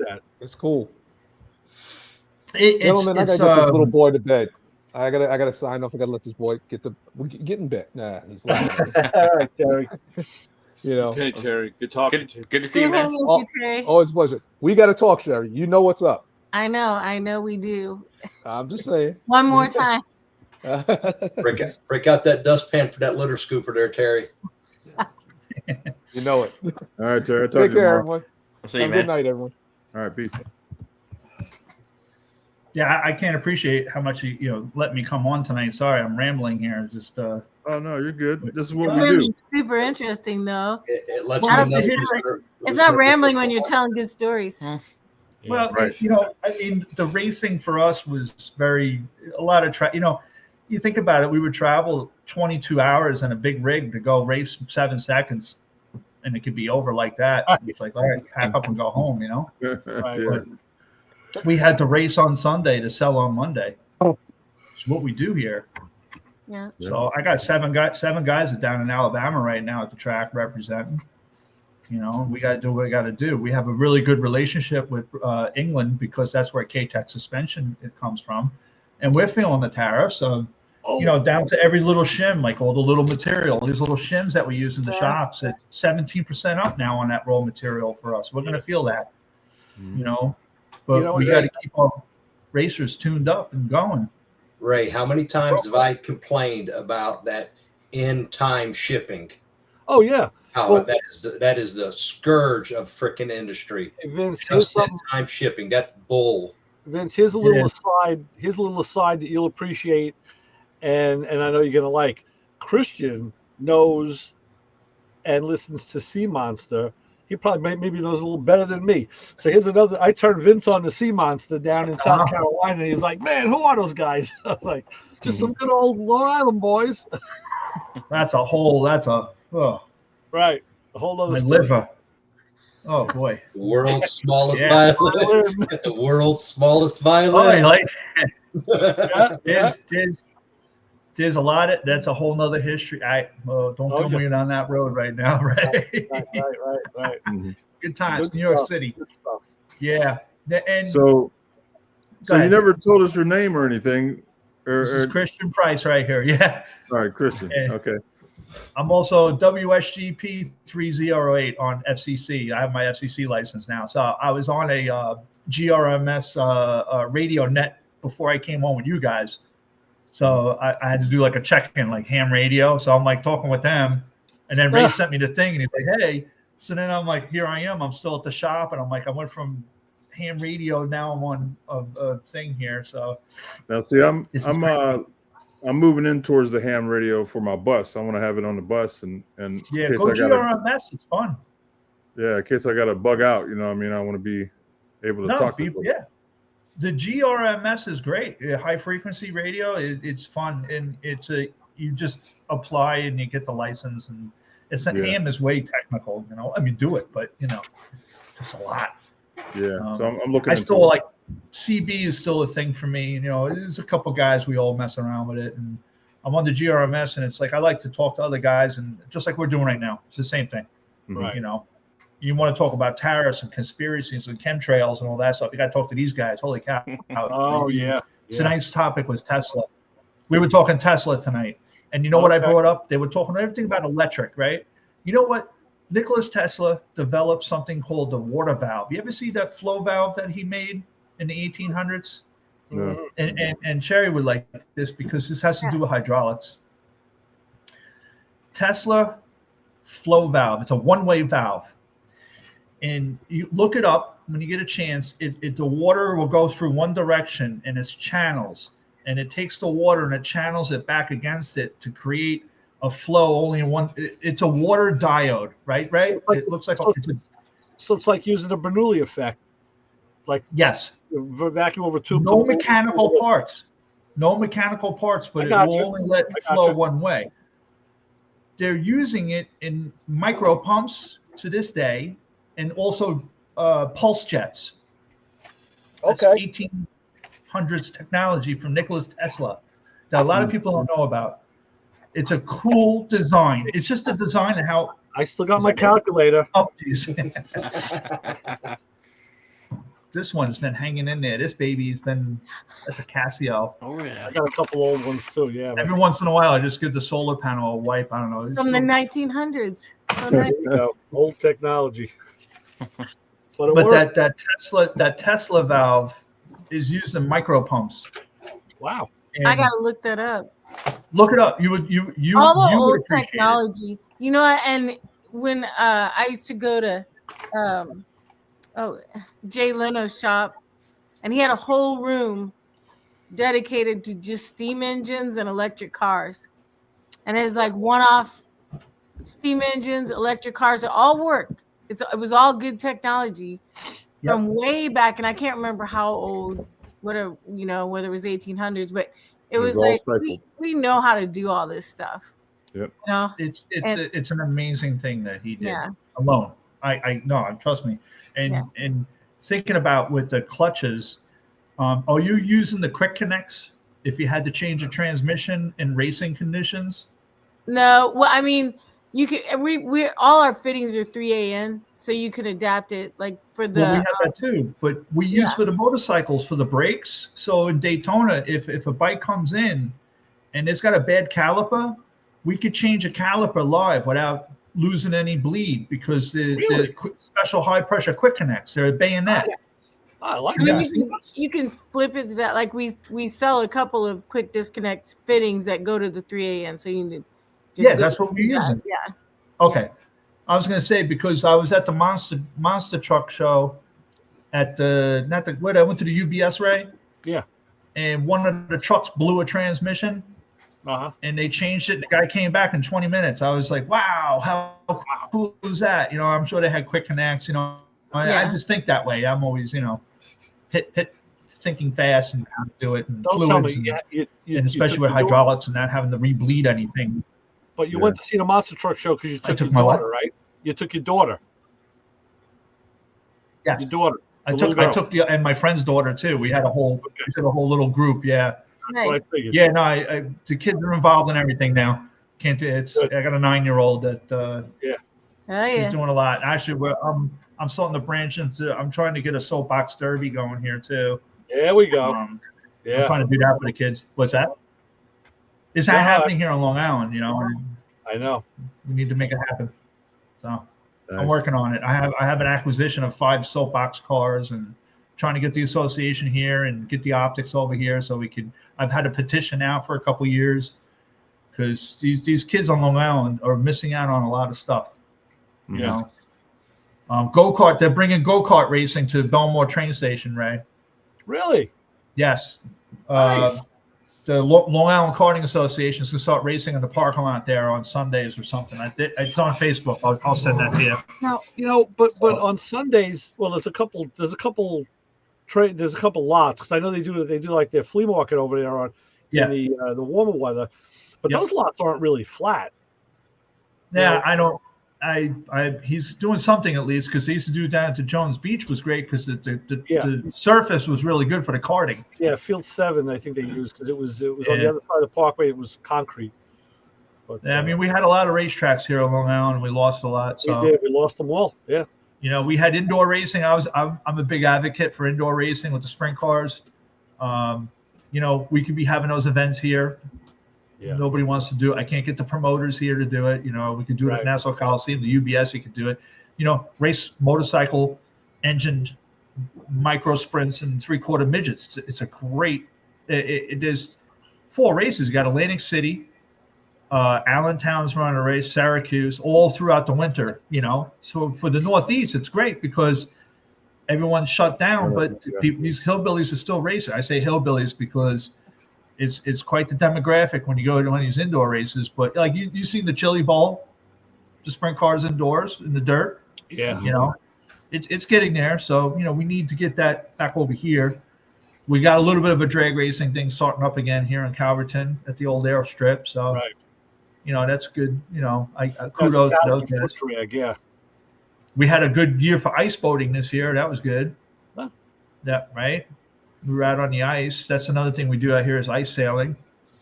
that. It's cool. Gentlemen, I gotta get this little boy to bed. I gotta sign off. I gotta let this boy get in bed. Nah, he's laughing. All right, Terry. Okay, Terry. Good talking. Good to see you, man. Always a pleasure. We got to talk, Sherry. You know what's up. I know we do. I'm just saying. One more time. break out that dustpan for that litter scooper there, Terry. You know it. All right, Terry. Take care, everyone. See you, Have a good night, everyone. All right, peace. Yeah, I can't appreciate how much you let me come on tonight. Sorry, I'm rambling here. It's just Oh no, you're good. This is what It's we really do. super interesting though. It lets me know. It's not rambling when you're telling good stories. Well, Right. I mean, the racing for us was a lot of you think about it, we would travel 22 hours in a big rig to go race 7 seconds, and it could be over like that. It's like, all right, pack up and go home, you know. Right. But we had to race on Sunday to sell on Monday. It's what we do here. Yeah. So I got 7 guys are down in Alabama right now at the track representing. You know, we got to do what we got to do. We have a really good relationship with England because that's where K-Tech suspension it comes from, and we're feeling the tariffs. So, you know, down to every little shim, like all the little material, these little shims that we use in the shops, at 17% up now on that raw material for us. We're going to feel that, you know, but we got to keep our racers tuned up and going. Ray, how many times have I complained about that in-time shipping? Oh yeah. How that is the scourge of frickin' industry. Vince, just in time shipping. That's bull. Vince, here's a little aside. Here's a little aside that you'll appreciate, and I know you're gonna like. Christian knows and listens to Sea Monster. He probably maybe knows a little better than me. So here's another. I turned Vince on the Sea Monster down in South Carolina, and he's like, "Man, who are those guys?" I was like, "Just some good old Long Island boys." Right, a whole other story. Liver. Oh boy, the world's smallest violin. The world's smallest violin. Oh, you like there's a lot of that's a whole nother history. Don't go me on that road right now, right? Right. Good times, New York City. Good stuff. Yeah, and so you never told us your name or anything. This is Christian Price right here. Yeah. All right, Christian. Okay. I'm also WSGP 308 on FCC. I have my FCC license now. So I was on a GRMS radio net before I came on with you guys. So I had to do like a check-in, like ham radio. So I'm like talking with them. And then Ray sent me the thing and he's like, hey. So then I'm like, here I am. I'm still at the shop. And I'm like, I went from ham radio. Now I'm on a thing here. So now see, I'm moving in towards the ham radio for my bus. I want to have it on the bus and yeah, go GRMS. It's fun. Yeah, in case I got to bug out, you know what I mean? I want to be able to talk to people. Yeah. The GRMS is great. High frequency radio, it's fun. And you just apply and you get the license. And ham is way technical, you know. I mean, do it, but, you know, it's a lot. Yeah, so I'm looking. I still like CB is still a thing for me. You know, there's a couple guys we all mess around with it, and I'm on the GRMS, and it's like I like to talk to other guys, and just like we're doing right now, it's the same thing. Right. You know, you want to talk about tariffs and conspiracies and chemtrails and all that stuff. You got to talk to these guys. Holy cow! Oh yeah. Tonight's topic was Tesla. We were talking Tesla tonight, and you know what I brought up? They were talking everything about electric, right? You know what? Nikola Tesla developed something called the water valve. You ever see that flow valve that he made in the 1800s? Yeah. And Cherry would like this because this has to do with hydraulics. Tesla flow valve. It's a one-way valve. And you look it up when you get a chance. The water will go through one direction and it's channels. And it takes the water and it channels it back against it to create a flow only in one. It's a water diode, right? Right? So it looks like so it's like using the Bernoulli effect. Like yes, vacuum over tube. No mechanical parts, but it will only let it flow one way. They're using it in micro pumps to this day, and also pulse jets. That's 1800s technology from Nikola Tesla that a lot of people don't know about. It's a cool design. It's just a design of how I still got my calculator. This one's been hanging in there. This baby's been at the Casio. Oh yeah. I got a couple old ones too. Yeah. Every once in a while, I just give the solar panel a wipe. I don't know. From the 1900s. Old technology. But that Tesla valve is used in micro pumps. Wow. And I gotta look that up. Look it up. You all the old technology. You know, and when I used to go to Jay Leno's shop, and he had a whole room dedicated to just steam engines and electric cars. And it's like one-off steam engines, electric cars, it all worked. It was all good technology from way back, and I can't remember how old, whether it was 1800s, but It was all like stifled. we know how to do all this stuff. Yep. You know? It's an amazing thing that he did Yeah. alone. I know, trust me. And thinking about with the clutches, are you using the quick connects if you had to change a transmission in racing conditions? No, well, I mean, you can. We all our fittings are 3AN, so you can adapt it like for the. Well, we have that too, but we use for the motorcycles for the brakes. So in Daytona, if a bike comes in and it's got a bad caliper, we could change a caliper live without losing any bleed because the special high pressure quick connects. They're a bayonet. I like I mean, that. you can flip it to that. Like we sell a couple of quick disconnect fittings that go to the 3AN, so you can. That's what we're using. Yeah. Okay. I was going to say, because I was at the monster truck show at I went to the UBS, Ray. Yeah. And one of the trucks blew a transmission. And they changed it. The guy came back in 20 minutes. I was like, wow, how cool was that? You know, I'm sure they had quick connects, you know. I just think that way. I'm always, you know, thinking fast and how to do it, and Don't fluids, tell me, and especially with hydraulics and not having to rebleed anything. But you went to see the monster truck show because you took your my daughter, wife. right? You took your daughter. Yeah, your daughter. I took and my friend's daughter too. We had a whole little group. Yeah. That's what I figured. Yeah, no, the kids are involved in everything now. Can't do it. I got a 9-year-old that she's doing a lot. Actually, I'm starting to branch into. I'm trying to get a soapbox derby going here too. There we go. I'm trying to do that for the kids. What's that? Is that happening here on Long Island? You know, I know. We need to make it happen. So I'm working on it. I have an acquisition of 5 soapbox cars and trying to get the association here and get the optics over here so we can. I've had a petition out for a couple years because these kids on Long Island are missing out on a lot of stuff. You know, go-kart. They're bringing go-kart racing to Belmore train station, Ray. Really? Yes. Nice. The Long Island Karting Association is going to start racing in the parking lot there on Sundays or something. It's on Facebook. I'll send that to you. Now, you know, but on Sundays, well, there's a couple lots because I know they do like their flea market over there in the warmer weather, but those lots aren't really flat. Yeah, I don't. He's doing something at least because they used to do down to Jones Beach was great because the surface was really good for the karting. Yeah, Field 7 I think they used because it was on the other side of the parkway. It was concrete. But, I mean, we had a lot of racetracks here on Long Island. We lost a lot. So we did. We lost them all. Yeah. You know, we had indoor racing. I'm a big advocate for indoor racing with the sprint cars. You know, we could be having those events here. Yeah. Nobody wants to do it. I can't get the promoters here to do it. You know, we could do it at Nassau Coliseum, the UBS, you could do it. You know, race motorcycle engine micro sprints and 3/4 midgets. It's a great. There's 4 races. You got Atlantic City, Allentown's running a race, Syracuse, all throughout the winter. You know, so for the Northeast, it's great because everyone's shut down, but these hillbillies are still racing. I say hillbillies because it's quite the demographic when you go to one of these indoor races. But like you seen the Chili Bowl, the sprint cars indoors in the dirt. Yeah. You know, it's getting there. So, you know, we need to get that back over here. We got a little bit of a drag racing thing starting up again here in Calverton at the old airstrip. So, you know, that's good. You know, I kudos to those guys. Drag, yeah. We had a good year for ice boating this year. That was good. Huh. Yeah, right. We were out on the ice. That's another thing we do out here is ice sailing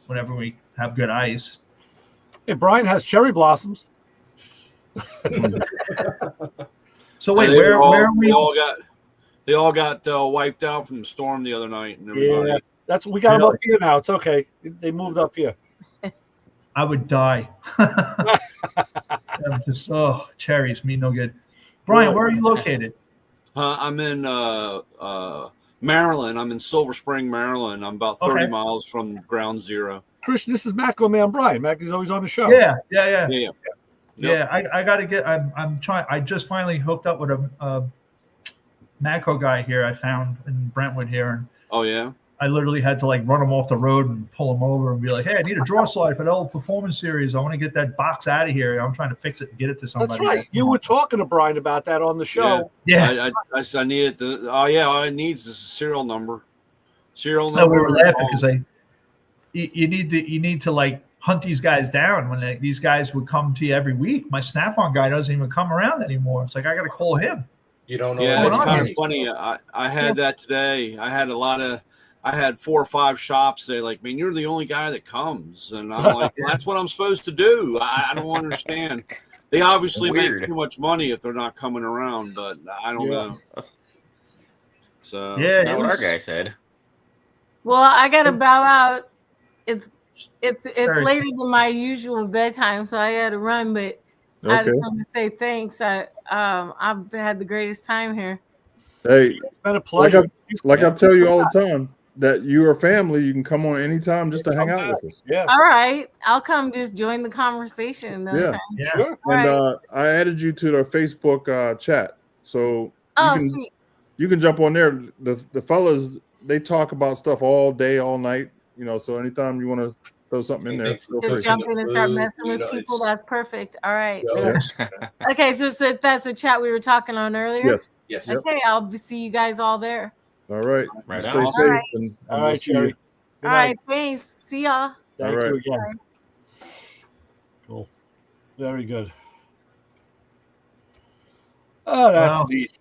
whenever we have good ice. Hey, Brian has cherry blossoms. So wait, where are we? They all got wiped out from the storm the other night. And everybody. Yeah, we got them up here now. It's okay. They moved up here. I would die. I'm just cherries mean no good. Brian, where are you located? I'm in Maryland. I'm in Silver Spring, Maryland. I'm about 30 miles from Ground Zero. Christian, this is Macco Man Brian. Mac is always on the show. Yeah. Yep. Yeah, I got to get. I'm trying. I just finally hooked up with a Macco guy here. I found in Brentwood here, and I literally had to like run him off the road and pull him over and be like, "Hey, I need a draw slide for the old performance series. I want to get that box out of here. I'm trying to fix it and get it to somebody." That's right. You were talking to Brian about that on the show. Yeah. I needed all it needs is a serial number. No, we were laughing because you need to like hunt these guys down when these guys would come to you every week. My Snap-on guy doesn't even come around anymore. It's like I got to call him. You don't know. Yeah, it's kind of anymore. funny. I had that today. I had 4 or 5 shops say like, man, you're the only guy that comes. And I'm like, well, that's what I'm supposed to do. I don't understand. They obviously make too much money if they're not coming around, but I don't know. So yeah, that's what our guy said. Well, I gotta bow out. It's later than my usual bedtime, so I gotta run. But I just want to say thanks. I've had the greatest time here. Hey, it's been a pleasure. Like I tell you all the time, that you are family. You can come on anytime just to hang out with us. Yeah. All right, I'll come just join the conversation. Yeah. Sure. And I added you to the Facebook chat, so sweet. You can jump on there. The fellas, they talk about stuff all day, all night. You know, so anytime you want to throw something in there, just jump in and start messing with people. That's perfect. All right. Okay, so that's the chat we were talking on earlier. Yes. Okay, I'll see you guys all there. All right. Right. Stay safe. And all right, Jerry. All right. Thanks. See y'all. Thank right. you again. Cool. Very good. Oh, that's neat.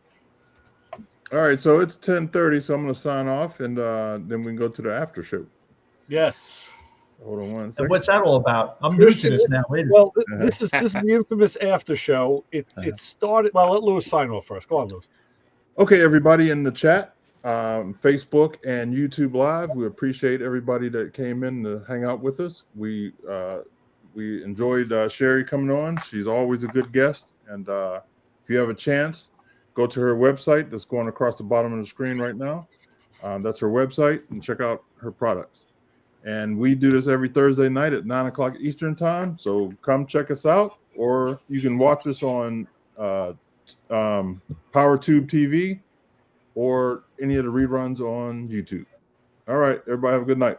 All right, so it's 10:30, so I'm going to sign off, and then we can go to the after show. Yes. Hold on one second. What's that all about? I'm new to this now. Well, this is the infamous after show. It started. Well, let Lewis sign off first. Go on, Lewis. Okay, everybody in the chat, Facebook and YouTube Live, we appreciate everybody that came in to hang out with us. We enjoyed Sherry coming on. She's always a good guest, and if you have a chance, go to her website that's going across the bottom of the screen right now. That's her website, and check out her products. And we do this every Thursday night at 9 o'clock Eastern time. So come check us out, or you can watch us on PowerTube TV or any of the reruns on YouTube. All right, everybody have a good night.